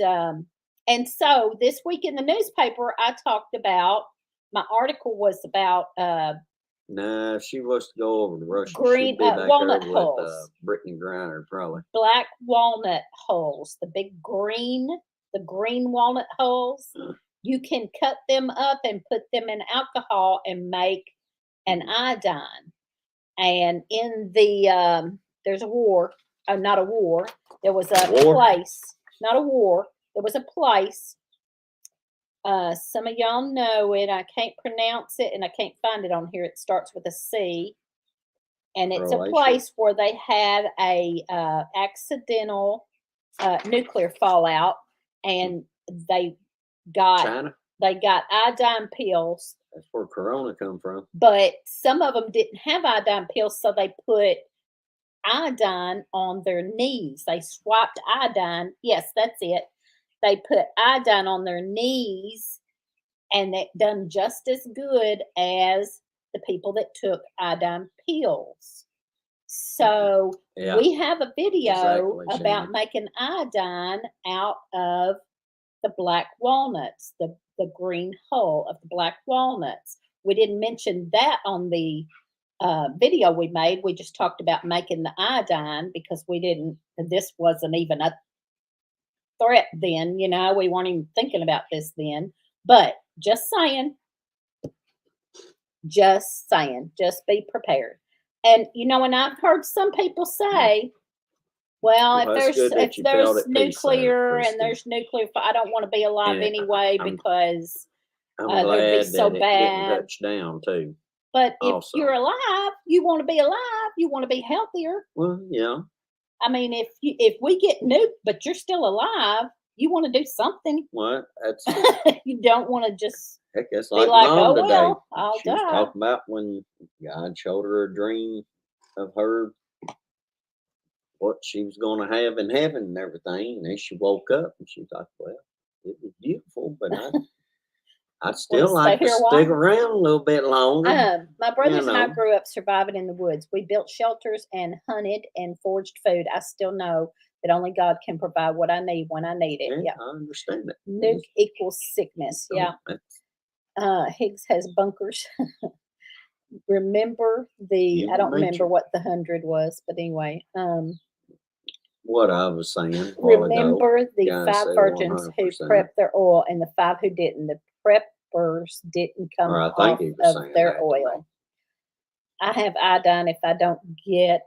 A: so this week in the newspaper, I talked about, my article was about
B: nah, she wants to go over to Russia.
A: Green walnut hulls.
B: With Brittany Griner, probably.
A: Black walnut hulls, the big green walnut hulls. You can cut them up and put them in alcohol and make an iodine. And in the there's a war, not a war. There was a
B: War?
A: place, not a war. There was a place. Some of y'all know it. I can't pronounce it, and I can't find it on here. It starts with a C, and it's a
B: Croatia?
A: place where they had a accidental nuclear fallout, and they got
B: China?
A: they got iodine pills,
B: That's where Corona come from.
A: but some of them didn't have iodine pills, so they put iodine on their knees. They swapped iodine. Yes, that's it. They put iodine on their knees, and it done just as good as the people that took iodine pills. So
B: Yeah.
A: we have a video
B: Exactly,
A: about
B: Shannon.
A: making iodine out of the black walnuts, the green hull of the black walnuts. We didn't mention that on the video we made. We just talked about making the iodine because this wasn't even a threat then, we weren't even thinking about this then. But just saying, just be prepared. And and I've heard some people say, well,
B: Well, that's good that you felt
A: there's
B: at peace there,
A: nuclear and
B: Christy.
A: there's nuclear, I don't want to be alive
B: And
A: anyway
B: I'm
A: because
B: I'm
A: there'd be
B: glad
A: so
B: that it didn't
A: bad.
B: touch down too.
A: But if
B: Also.
A: you're alive, you want to be alive. You want to be healthier.
B: Well, yeah.
A: I mean, if we get nuked, but you're still alive, you want to do something.
B: What? That's
A: You don't want to just
B: heck. That's
A: be
B: like
A: like,
B: Mom
A: oh
B: today.
A: well, I'll
B: She was
A: die.
B: talking about when God showed her a dream of her, what she was going to have in heaven and everything. And then she woke up and she was like, well, it was beautiful, but I'd still like to stick around a little bit longer.
A: My brothers and I grew up surviving in the woods. We built shelters and hunted and foraged food. I still know that only God can provide what I need when I need it. Yeah.
B: I understand it.
A: Nuke equals sickness.
B: So
A: Yeah. Higgs has bunkers. Remember I don't remember what the 100 was, but anyway.
B: What I was saying.
A: Remember the
B: Guys
A: 5
B: say
A: virgins who
B: 100%.
A: prepped their oil and the 5 who didn't. The preppers didn't come
B: Or I
A: off
B: think he was saying
A: of their
B: that to me.
A: oil. I have iodine if I don't get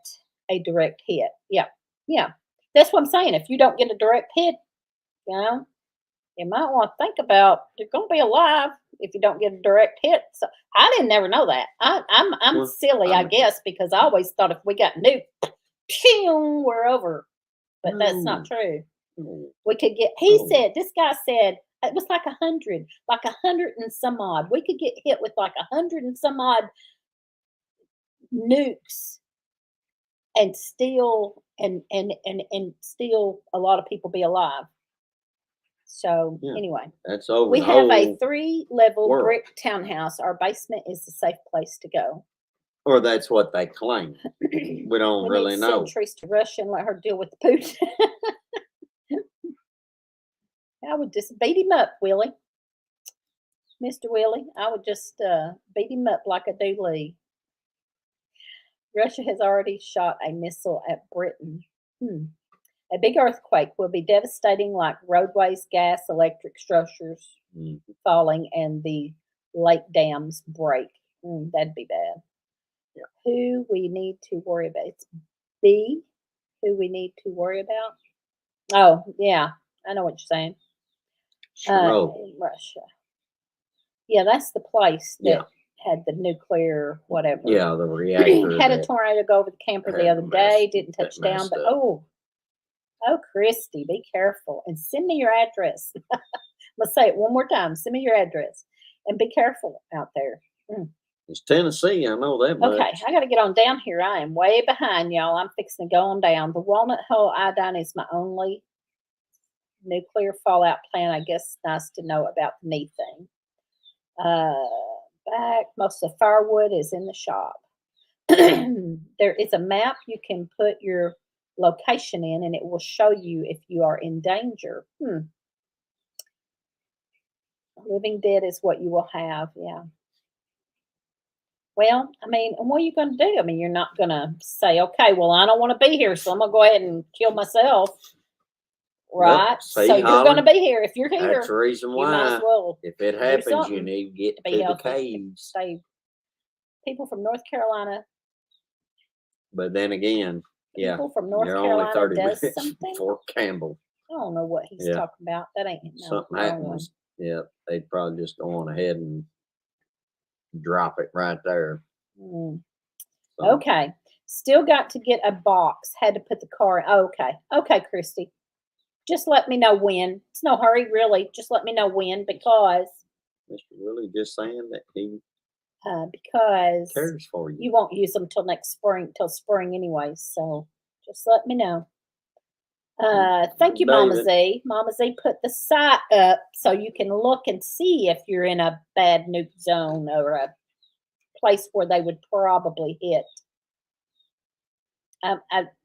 A: a direct hit. Yeah. Yeah. That's what I'm saying. If you don't get a direct hit, you might want to think about you're going to be alive if you don't get a direct hit. So I didn't never know that. I'm
B: Well,
A: silly, I guess, because I always thought if we got nuked, pew, we're over. But that's not true. We could get. This guy said it was like 100, like 100 and some odd. We could get hit with like 100 and some odd nukes, and still and still a lot of people be alive. So anyway,
B: that's over.
A: We have a 3-level
B: world.
A: brick townhouse. Our basement is a safe place to go.
B: Or that's what they claim. We don't really know.
A: Send Trees to Russia and let her deal with the poot. I would just beat him up, Willie. Mr. Willie. I would just beat him up like I do Lee. Russia has already shot a missile at Britain. A big earthquake will be devastating, like roadways, gas, electric structures falling, and the lake dams break. That'd be bad.
B: Yeah.
A: Who we need to worry about? It's B. Who we need to worry about? Oh, yeah. I know what you're saying. Russia. Yeah, that's the place that had the nuclear whatever.
B: Yeah, the reactor.
A: Had a tornado go over the camper the other day. Didn't touch down, but Christy, be careful and send me your address. Let's say it one more time. Send me your address and be careful out there.
B: It's Tennessee. I know that much.
A: Okay, I got to get on down here. I am way behind, y'all. I'm fixing to go on down. The walnut hull iodine is my only nuclear fallout plan. I guess it's nice to know about the knee thing. Back, most of the firewood is in the shop. There is a map you can put your location in, and it will show you if you are in danger. Living dead is what you will have. Yeah. Well, I mean, and what are you going to do? I mean, you're not going to say, okay, well, I don't want to be here, so I'm going to go ahead and kill myself. Right?
B: Well,
A: so you're going to be here. If you're here,
B: that's the reason why.
A: You might as well
B: if it happens, you need to get to the caves.
A: People from North Carolina
B: But then again, yeah,
A: People from North
B: you're only
A: Carolina
B: 30
A: does
B: minutes
A: something.
B: before Campbell.
A: I don't know what he's
B: Yeah.
A: talking about. That ain't no
B: Something
A: wrong one.
B: happens. Yeah, they'd probably just go on ahead and drop it right there.
A: Mm.
B: So,
A: Okay. Still got to get a box. Had to put the car. Okay. Okay, Christy. Just let me know when. It's no hurry, really. Just let me know when because
B: Mr. Willie just saying that he
A: because
B: cares for you.
A: you won't use them till next spring, till spring anyway. So just let me know. Thank you, Mama
B: David.
A: Z. Mama Z put the site up so you can look and see if you're in a bad nuke zone or a place where they would probably hit.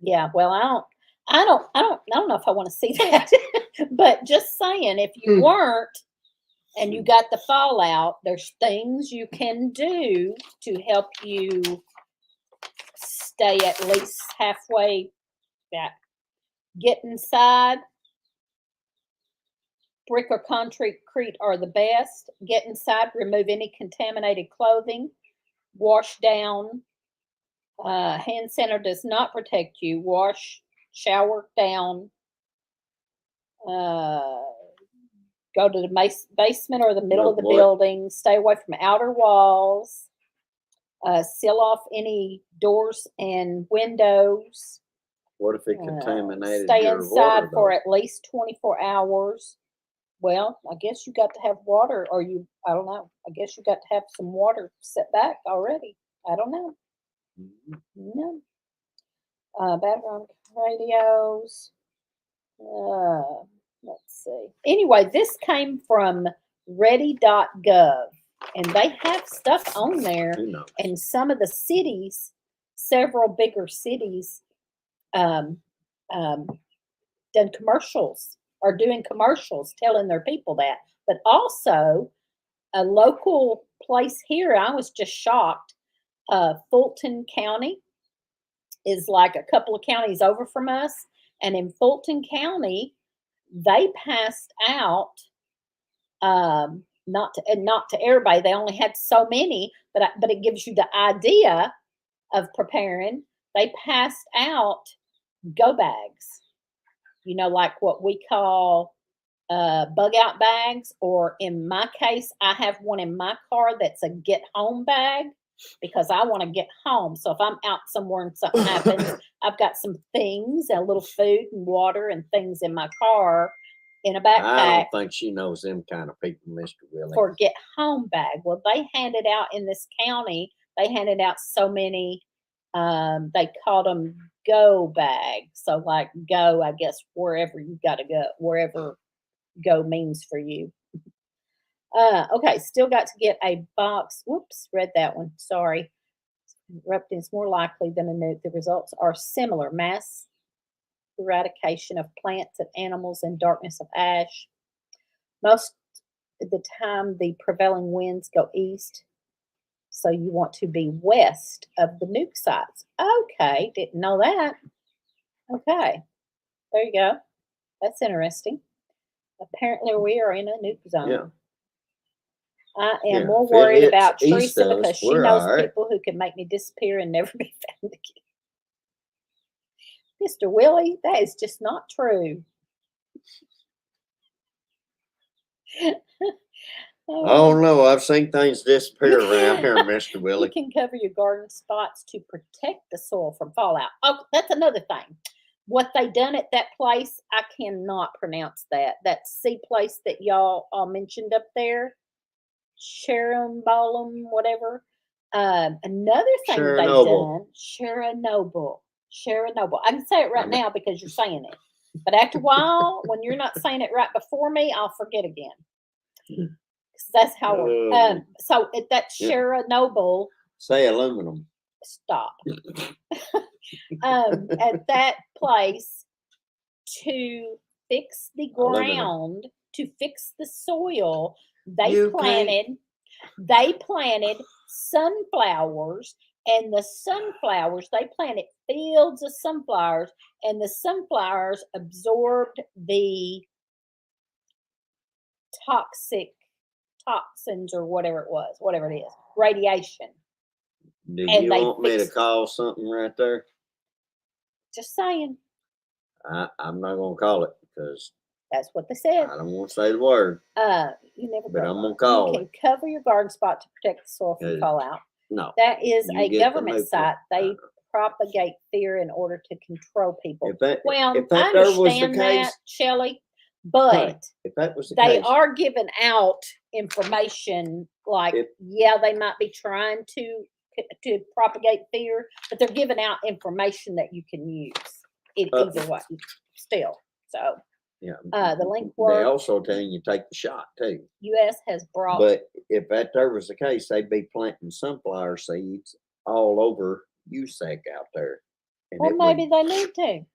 A: Yeah. Well, I don't know if I want to see that, but just saying, if you weren't and you got the fallout, there's things you can do to help you stay at least halfway back. Get inside. Brick or concrete are the best. Get inside, remove any contaminated clothing, wash down. Hand center does not protect you. Wash, shower down. Go to the basement or the middle of the building. Stay away from outer walls. Seal off any doors and windows.
B: What if it contaminated
A: Stay
B: your
A: inside
B: water,
A: for
B: though?
A: at least 24 hours. Well, I guess you got to have water, or I don't know. I guess you got to have some water set back already. I don't know. No. Background radios. Let's see. Anyway, this came from ready.gov, and they have stuff on there.
B: Who knows?
A: And some of the cities, several bigger cities, done commercials, are doing commercials telling their people that. But also, a local place here, I was just shocked. Fulton County is like a couple of counties over from us. And in Fulton County, they passed out, not to everybody. They only had so many, but it gives you the idea of preparing. They passed out go bags, like what we call bug out bags, or in my case, I have one in my car that's a get home bag because I want to get home. So if I'm out somewhere and something happens, I've got some things, a little food and water and things in my car in a backpack.
B: I don't think she knows them kind of people, Mr. Willie.
A: For get home bag. Well, they handed out in this county, they handed out so many, they called them go bags. So like go, I guess, wherever you got to go, wherever go means for you. Okay, still got to get a box. Whoops, read that one. Sorry. Erupting is more likely than a nuke. The results are similar. Mass eradication of plants and animals and darkness of ash. Most of the time, the prevailing winds go east. So you want to be west of the nuke sites. Okay, didn't know that. Okay, there you go. That's interesting. Apparently, we are in a nuke zone.
B: Yeah.
A: I am
B: Yeah,
A: more
B: if it
A: worried
B: hits
A: about
B: east
A: Teresa
B: of us,
A: because she
B: we're
A: knows
B: all right.
A: people who can make me disappear and never be found again. Mr. Willie, that is just not true.
B: Oh no, I've seen things disappear around here, Mr.
A: You
B: Willie.
A: can cover your garden spots to protect the soil from fallout. Oh, that's another thing. What they done at that place, I cannot pronounce that. That sea place that y'all all mentioned up there, Sharon-Bolum, whatever. Another thing they done, Chernobyl. I can say it right now because you're saying it. But after a while, when you're not saying it right before me, I'll forget again. That's how we're. So that's Chernobyl.
B: Say aluminum.
A: Stop. At that place, to fix the ground, to fix the soil, they planted sunflowers, and the sunflowers, they planted fields of sunflowers, and the sunflowers absorbed the toxins or whatever it is, radiation.
B: Do you want me to call something right there?
A: Just saying.
B: I'm not gonna call it because
A: That's what they said.
B: I don't want to say the word.
A: You never
B: But
A: grow
B: I'm gonna
A: one.
B: call
A: You can cover your garden spot to protect the soil from fallout.
B: No.
A: That is
B: You
A: a
B: get the
A: government
B: nuclear-
A: site. They propagate fear in order to control people.
B: If that
A: Well,
B: if that
A: I
B: there was the
A: understand that,
B: case,
A: Shelley,
B: honey,
A: but
B: if that was the
A: they
B: case,
A: are giving out information like, yeah, they might be trying to propagate fear, but they're giving out information that you can use in either way still. So
B: yeah,
A: the link
B: they
A: works.
B: also tell you take the shot too.
A: U.S. has brought.
B: But if that there was the case, they'd be planting sunflower seeds all over USAC out there. And
A: Well,
B: it
A: maybe
B: would,
A: they need to.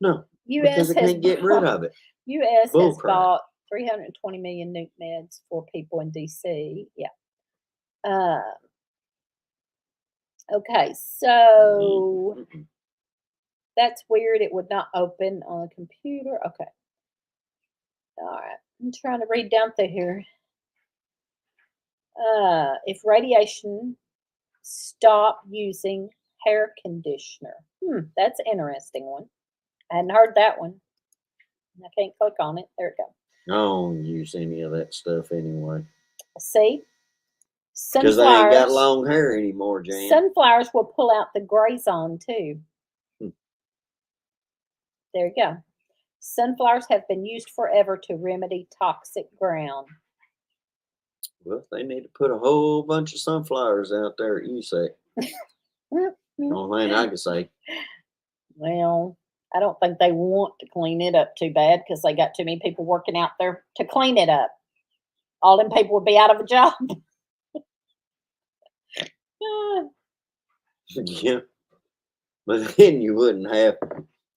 B: no,
A: U.S.
B: because it
A: has
B: can't get rid
A: bought-
B: of it.
A: U.S.
B: Bull
A: has
B: crap.
A: bought 320 million nuke meds for people in D.C. Yeah. Okay, so
B: Mm-mm.
A: that's weird. It would not open on a computer. Okay. All right. I'm trying to read down through here. If radiation, stop using hair conditioner. That's an interesting one. I hadn't heard that one. I can't click on it. There it goes.
B: I don't use any of that stuff anyway.
A: See?
B: Because they ain't got
A: Sunflowers.
B: long hair anymore, Jan.
A: Sunflowers will pull out the grays on too. There you go. Sunflowers have been used forever to remedy toxic ground.
B: Well, they need to put a whole bunch of sunflowers out there at USAC. Only thing I can say.
A: Well, I don't think they want to clean it up too bad because they got too many people working out there to clean it up. All them people would be out of a job.
B: Yeah. But then you wouldn't have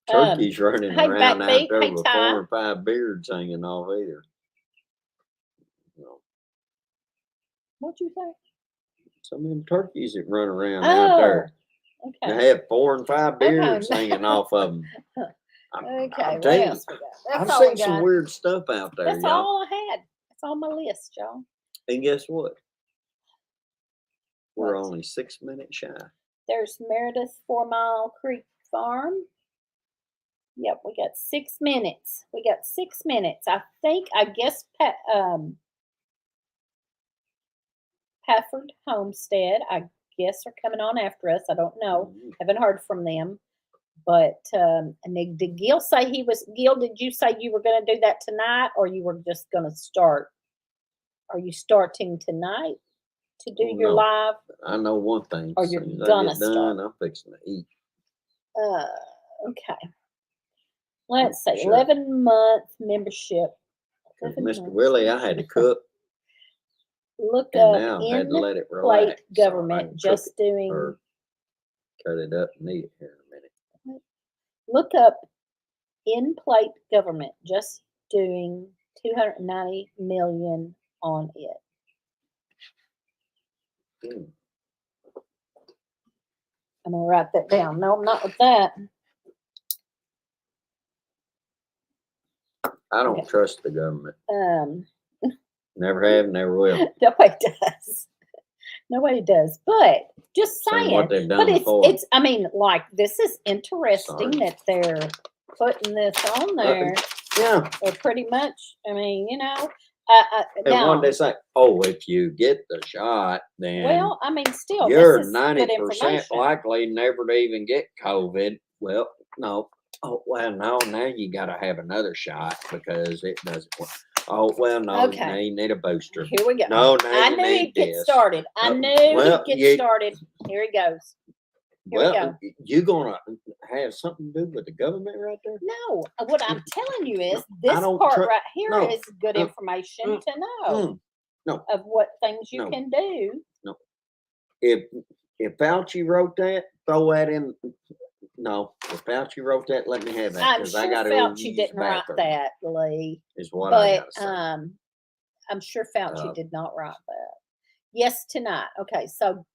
B: turkeys running
A: hey,
B: around out
A: Backbeat,
B: there
A: hey,
B: with
A: Ty.
B: 4 or 5 beards hanging off either. No.
A: What'd you say?
B: Some of them turkeys that run around out there.
A: Okay.
B: They have 4 and 5 beards hanging off of them.
A: Okay, what else we got? That's
B: I've
A: all we
B: seen some
A: got.
B: weird stuff out there,
A: That's
B: y'all.
A: all I had. That's on my list, y'all.
B: And guess what? We're
A: What?
B: only 6 minutes shy.
A: There's Meredith 4 Mile Creek Farm. Yep, we got 6 minutes. We got 6 minutes. I guess Pafford Homestead, I guess, are coming on after us. I don't know. Haven't heard from them. But and did Gil say Gil, did you say you were going to do that tonight or you were just going to start? Are you starting tonight to do your
B: No.
A: live?
B: I know one thing.
A: Or
B: As
A: you're
B: soon as I
A: gonna
B: get done, I'm fixing to eat.
A: Okay. Let's see.
B: Sure.
A: 11-month membership.
B: 'Cause
A: 11
B: Mr.
A: months.
B: Willie, I had to cook,
A: Look
B: and
A: up
B: now I had
A: in
B: to let it
A: plate
B: relax. so I
A: government
B: can
A: just
B: cook it
A: doing.
B: or cut it up and eat it here in a minute.
A: Look up in plate government just doing 290 million on it. I'm gonna write that down. No, I'm not with that.
B: I don't trust the government. Never have, never will.
A: Nobody does. Nobody does. But just saying.
B: What they've done
A: but
B: before.
A: it's. I mean, like this is interesting that they're putting this on there.
B: Yeah.
A: Or pretty much. I mean, you know.
B: And what they say? Oh, if you get the shot, then
A: well, I mean, still,
B: you're
A: this is good
B: 90%
A: information.
B: likely never to even get COVID. Well, no. Oh, well, no. Now you got to have another shot because it doesn't work. Oh, well, no.
A: Okay.
B: Now you need a booster.
A: Here we go.
B: No, now
A: I
B: you
A: knew
B: need
A: he'd get
B: this.
A: started. I knew he'd get started. Here he goes. Here we
B: Well,
A: go.
B: you gonna have something to do with the government right there?
A: No, what I'm telling you is this
B: don't
A: part
B: tru-
A: right here
B: no,
A: is good
B: no,
A: information to know
B: no.
A: of what things you
B: No.
A: can do.
B: No. If Fauci wrote that, throw that in. No, if Fauci wrote that, let me have that
A: I'm
B: because
A: sure
B: I got to
A: Fauci didn't write that, Lee.
B: Is what I got
A: But
B: to say.
A: I'm sure Fauci did not write that. Yes, tonight. Okay, so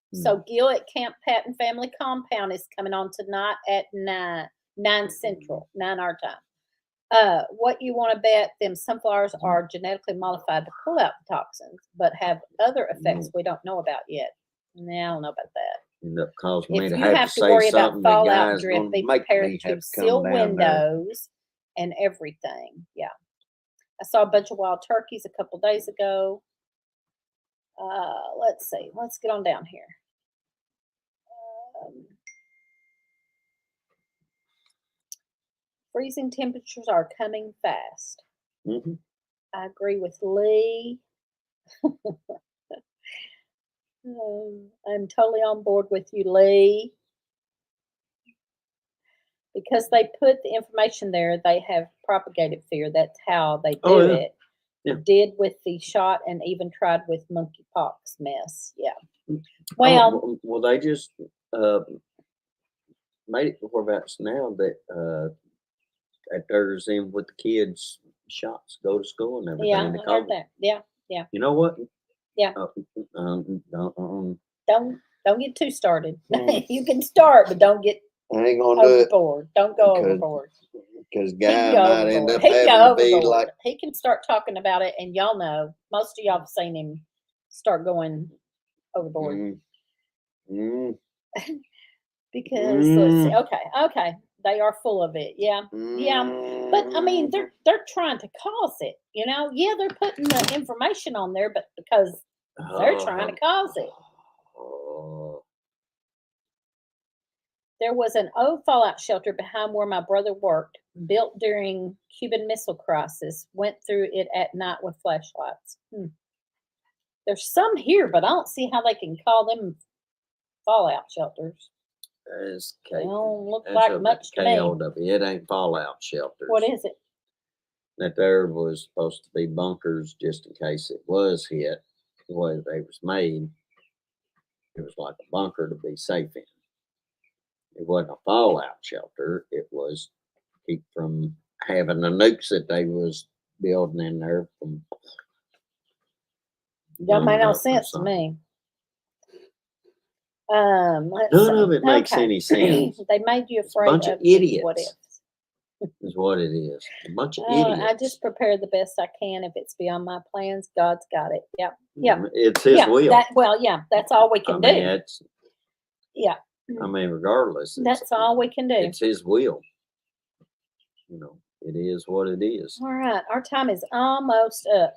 A: Gil at Camp Patton Family Compound is coming on tonight at 9 Central, 9 our time. What you want to bet them sunflowers are genetically modified to pull out the toxins, but have other effects we don't know about yet. No, I don't know about that.
B: End up causing me
A: If
B: to
A: you
B: have to
A: have to
B: say
A: worry about
B: something, the
A: fallout
B: guy's
A: drift,
B: gonna
A: be
B: make
A: prepared
B: me
A: to
B: have to
A: seal
B: come down there.
A: windows and everything. Yeah. I saw a bunch of wild turkeys a couple days ago. Let's see. Let's get on down here. Um, freezing temperatures are coming fast.
B: Mhm.
A: I agree with Lee. I'm totally on board with you, Lee. Because they put the information there, they have propagated fear. That's how they do
B: Oh, yeah.
A: it.
B: Yeah.
A: Did with the shot and even tried with monkeypox mess. Yeah. Well,
B: Well, they just made it before that's now that there's in with the kids shots, go to school and everything.
A: yeah,
B: And
A: I heard that. Yeah.
B: you know what?
A: Yeah.
B: Don't,
A: Don't get too started.
B: Mm.
A: You can start, but don't get
B: I ain't gonna do it
A: overboard. Don't go
B: because
A: overboard.
B: because
A: He
B: guy
A: can go
B: might end
A: overboard.
B: up
A: He can
B: having
A: go
B: to be
A: overboard.
B: like,
A: He can start talking about it, and y'all know most of y'all have seen him start going overboard. Because let's see. Okay, they are full of it. Yeah. But I mean, they're trying to cause it. You know, yeah, they're putting the information on there, but because they're trying to cause it. There was an old fallout shelter behind where my brother worked, built during Cuban Missile Crisis. Went through it at night with flashlights. There's some here, but I don't see how they can call them fallout shelters. They don't look like much to me.
B: It ain't fallout shelters.
A: What is it?
B: That there was supposed to be bunkers just in case it was hit. The way they was made, it was like a bunker to be safe in. It wasn't a fallout shelter. It was keep from having the nukes that they was building in there from.
A: Don't make no sense to me.
B: None of it makes any sense.
A: They made you
B: It's
A: afraid
B: a bunch of
A: of the
B: idiots.
A: what ifs.
B: Is what it is. A bunch of idiots.
A: I just prepare the best I can. If it's beyond my plans, God's got it. Yep. Yeah.
B: It's His will.
A: That's all we can do.
B: It's,
A: yeah.
B: I mean, regardless.
A: That's all we can do.
B: It's His will. You know, it is what it is.
A: All right. Our time is almost up.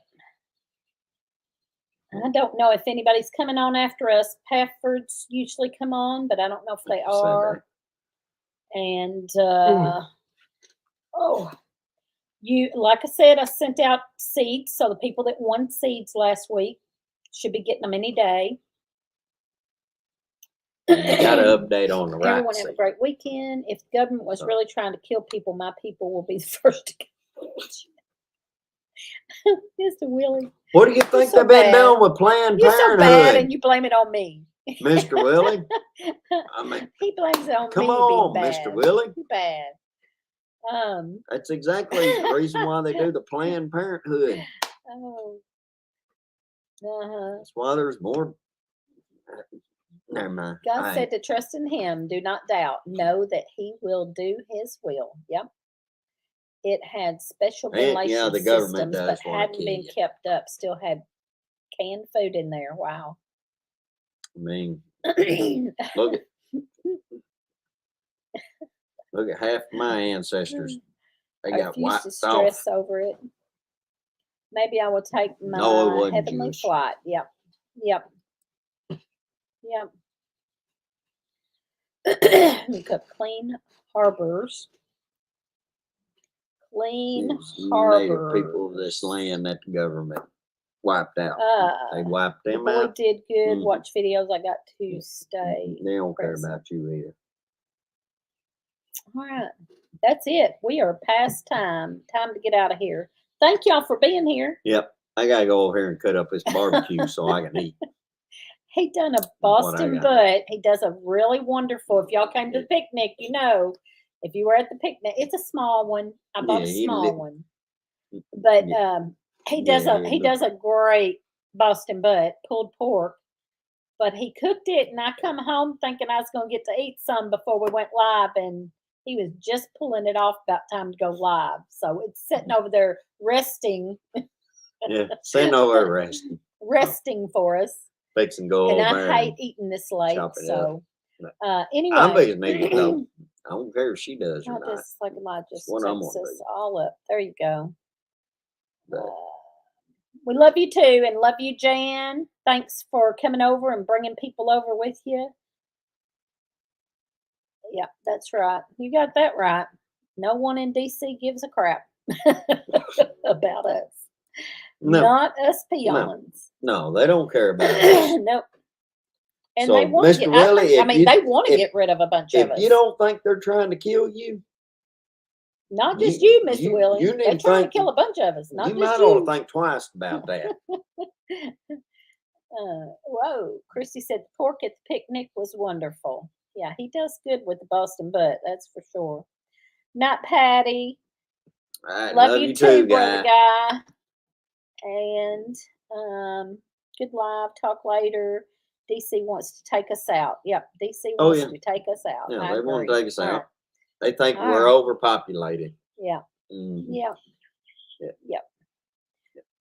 A: I don't know if anybody's coming on after us. Paffords usually come on, but I don't know if they are. And like I said, I sent out seeds, so the people that won seeds last week should be getting them any day.
B: You got to update on the right.
A: Everyone have a great weekend. If the government was really trying to kill people, my people will be the first to go. Mr. Willie.
B: What do you think they've been doing with Planned Parenthood?
A: You're so bad, and you blame it on me.
B: Mr. Willie? I mean,
A: he blames it on me.
B: Come on, Mr. Willie.
A: You're bad.
B: That's exactly the reason why they do the Planned Parenthood.
A: Oh.
B: That's why there's more. Never mind.
A: God said to trust in Him, do not doubt. Know that He will do His will. Yep. It had special ventilation
B: the government
A: systems, but hadn't
B: kill
A: been
B: you.
A: kept up. Still had canned food in there. Wow.
B: I mean, look at half my ancestors. They got wiped
A: stress
B: off.
A: over it. Maybe I will take my heavenly
B: Jewish.
A: flight. Yep. Look up clean harbors. Clean harbors.
B: Native people of this land that the government wiped out. They wiped them
A: boy
B: out.
A: Did good. Watch videos. I got to stay.
B: They don't care about you either.
A: All right. That's it. We are past time. Time to get out of here. Thank y'all for being here.
B: Yep. I got to go over here and cut up this barbecue so I can eat.
A: He done a Boston butt. He does a really wonderful. If y'all came to the picnic, you know, if you were at the picnic, it's a small one. I bought a small one. But he does a great Boston butt, pulled pork. But he cooked it, and I come home thinking I was going to get to eat some before we went live, and he was just pulling it off about time to go live. So it's sitting over there resting.
B: Yeah, sitting over there resting.
A: Resting for us.
B: Fixing go over there.
A: And I hate eating this late, so Anyway.
B: I'm being needed though. I don't care if she does or
A: I
B: not.
A: just like Elijah just
B: what I'm
A: sets
B: gonna
A: us
B: do.
A: all up. There you go.
B: But
A: We love you too, and love you, Jan. Thanks for coming over and bringing people over with you. Yeah, that's right. You got that right. No one in DC gives a crap about us.
B: no,
A: Not us peons.
B: no, they don't care about us.
A: Nope. And
B: So,
A: they want to
B: Mr.
A: get.
B: Willie,
A: they want to get rid of a bunch of
B: if
A: us.
B: you don't think they're trying to kill you,
A: not just you, Mr. Willie.
B: you
A: They're
B: need to
A: trying to
B: think,
A: kill a bunch of us. Not
B: you
A: just
B: might ought
A: you.
B: to think twice about that.
A: Whoa. Christy said the pork at the picnic was wonderful. Yeah, he does good with the Boston butt, that's for sure. Not Patty.
B: All right,
A: Love you too, brother
B: guy.
A: guy. And good live. Talk later. DC wants to take us out. Yep, DC wants to take us out.
B: Yeah,
A: I
B: they want
A: agree.
B: to take us
A: All
B: out.
A: right.
B: They think
A: All
B: we're
A: right.
B: overpopulated.
A: Yeah.
B: Mm-hmm.
A: Yeah.
B: Yep.
A: Yep.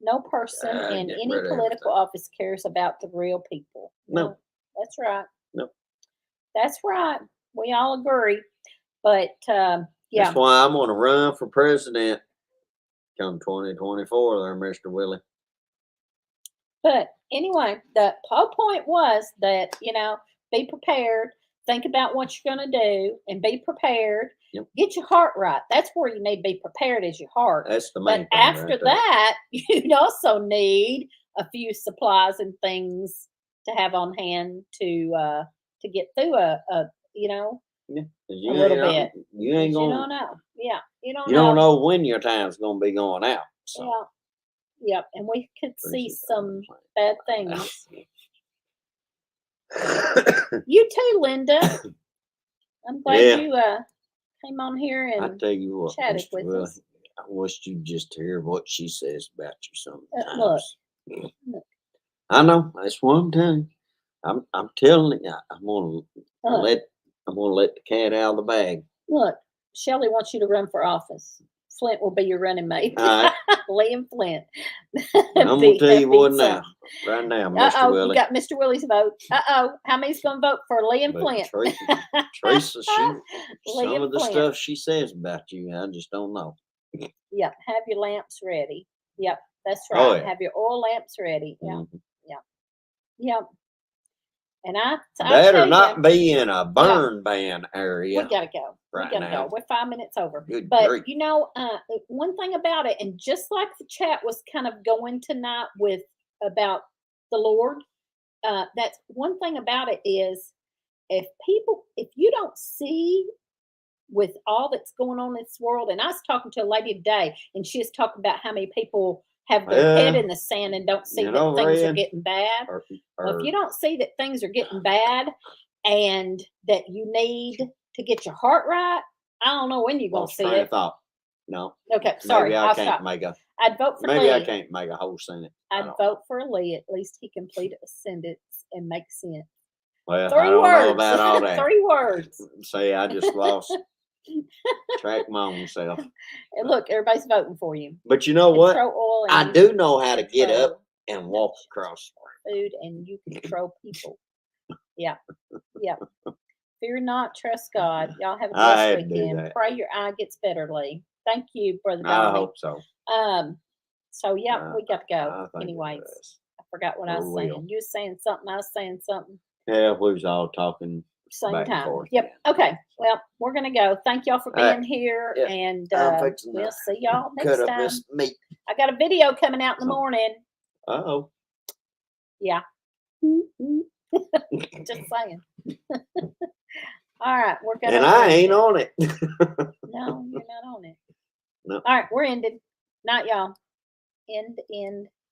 A: No person in any political office cares about the real people. No. That's right.
B: No.
A: That's right. We all agree. But yeah.
B: That's why I'm going to run for president come 2024 there, Mr. Willie.
A: But anyway, the whole point was that, be prepared. Think about what you're going to do and be prepared.
B: Yep.
A: Get your heart right. That's where you need to be prepared, is your heart.
B: That's the main thing.
A: But after that, you'd also need a few supplies and things to have on hand to get through a little bit.
B: You ain't going.
A: You don't know. Yeah, you don't.
B: You don't know when your time's going to be going out. So.
A: Yeah. Yep, and we could see some bad things. You too, Linda. I'm glad you came on here and
B: I tell you what,
A: chatted with us.
B: I wish you just hear what she says about you sometimes.
A: Look.
B: I know. That's what I'm telling you. I'm telling you. I'm gonna let the cat out of the bag.
A: Look, Shelley wants you to run for office. Flint will be your running mate.
B: All right.
A: Liam Flint.
B: I'm going to tell you what now. Right now, Mr. Willie.
A: You got Mr. Willie's vote. How many's going to vote for Liam Flint?
B: Teresa, some
A: Liam
B: of the
A: Flint.
B: stuff she says about you, I just don't know.
A: Yep. Have your lamps ready. Yep. That's right.
B: Oh, yeah.
A: Have your oil lamps ready. Yep.
B: Mm-hmm.
A: Yep. And I
B: better not be in a burn ban area.
A: We gotta go.
B: Right
A: we gotta
B: now.
A: go. We're 5 minutes over.
B: Good
A: but
B: grief.
A: One thing about it, and just like the chat was kind of going tonight with about the Lord, that's one thing about it is if you don't see with all that's going on in this world, and I was talking to a lady today, and she was talking about how many people have their head in the sand and don't see that things are getting bad. Well, if you don't see that things are getting bad and that you need to get your heart right, I don't know when you're going to see it.
B: No.
A: Okay, sorry.
B: Maybe I can't make a.
A: I'd vote for Lee.
B: Maybe I can't make a whole sentence.
A: I'd vote for Lee. At least he completed a sentence and make sense.
B: Well,
A: 3
B: I don't
A: words.
B: know about all that.
A: 3 words.
B: See, I just lost track my own self.
A: And look, everybody's voting for you.
B: But you know what? I do know how to get up and walk across
A: food, and you control people. Yeah. Yeah. Fear not, trust God. Y'all have a blessed weekend. Pray your eye gets better, Lee. Thank you, Brother Dominic.
B: I hope so.
A: So yeah, we got to go. Anyways, I forgot what I was saying. You were saying something. I was saying something.
B: Yeah, we was all talking
A: same time. Yep. Okay. Well, we're gonna go. Thank y'all for being here, and we'll see y'all next time. I got a video coming out in the morning.
B: Uh-oh.
A: Yeah. Just saying. All right, we're gonna.
B: And I ain't on it.
A: No, you're not on it. No. All right, we're ended. Not y'all. End.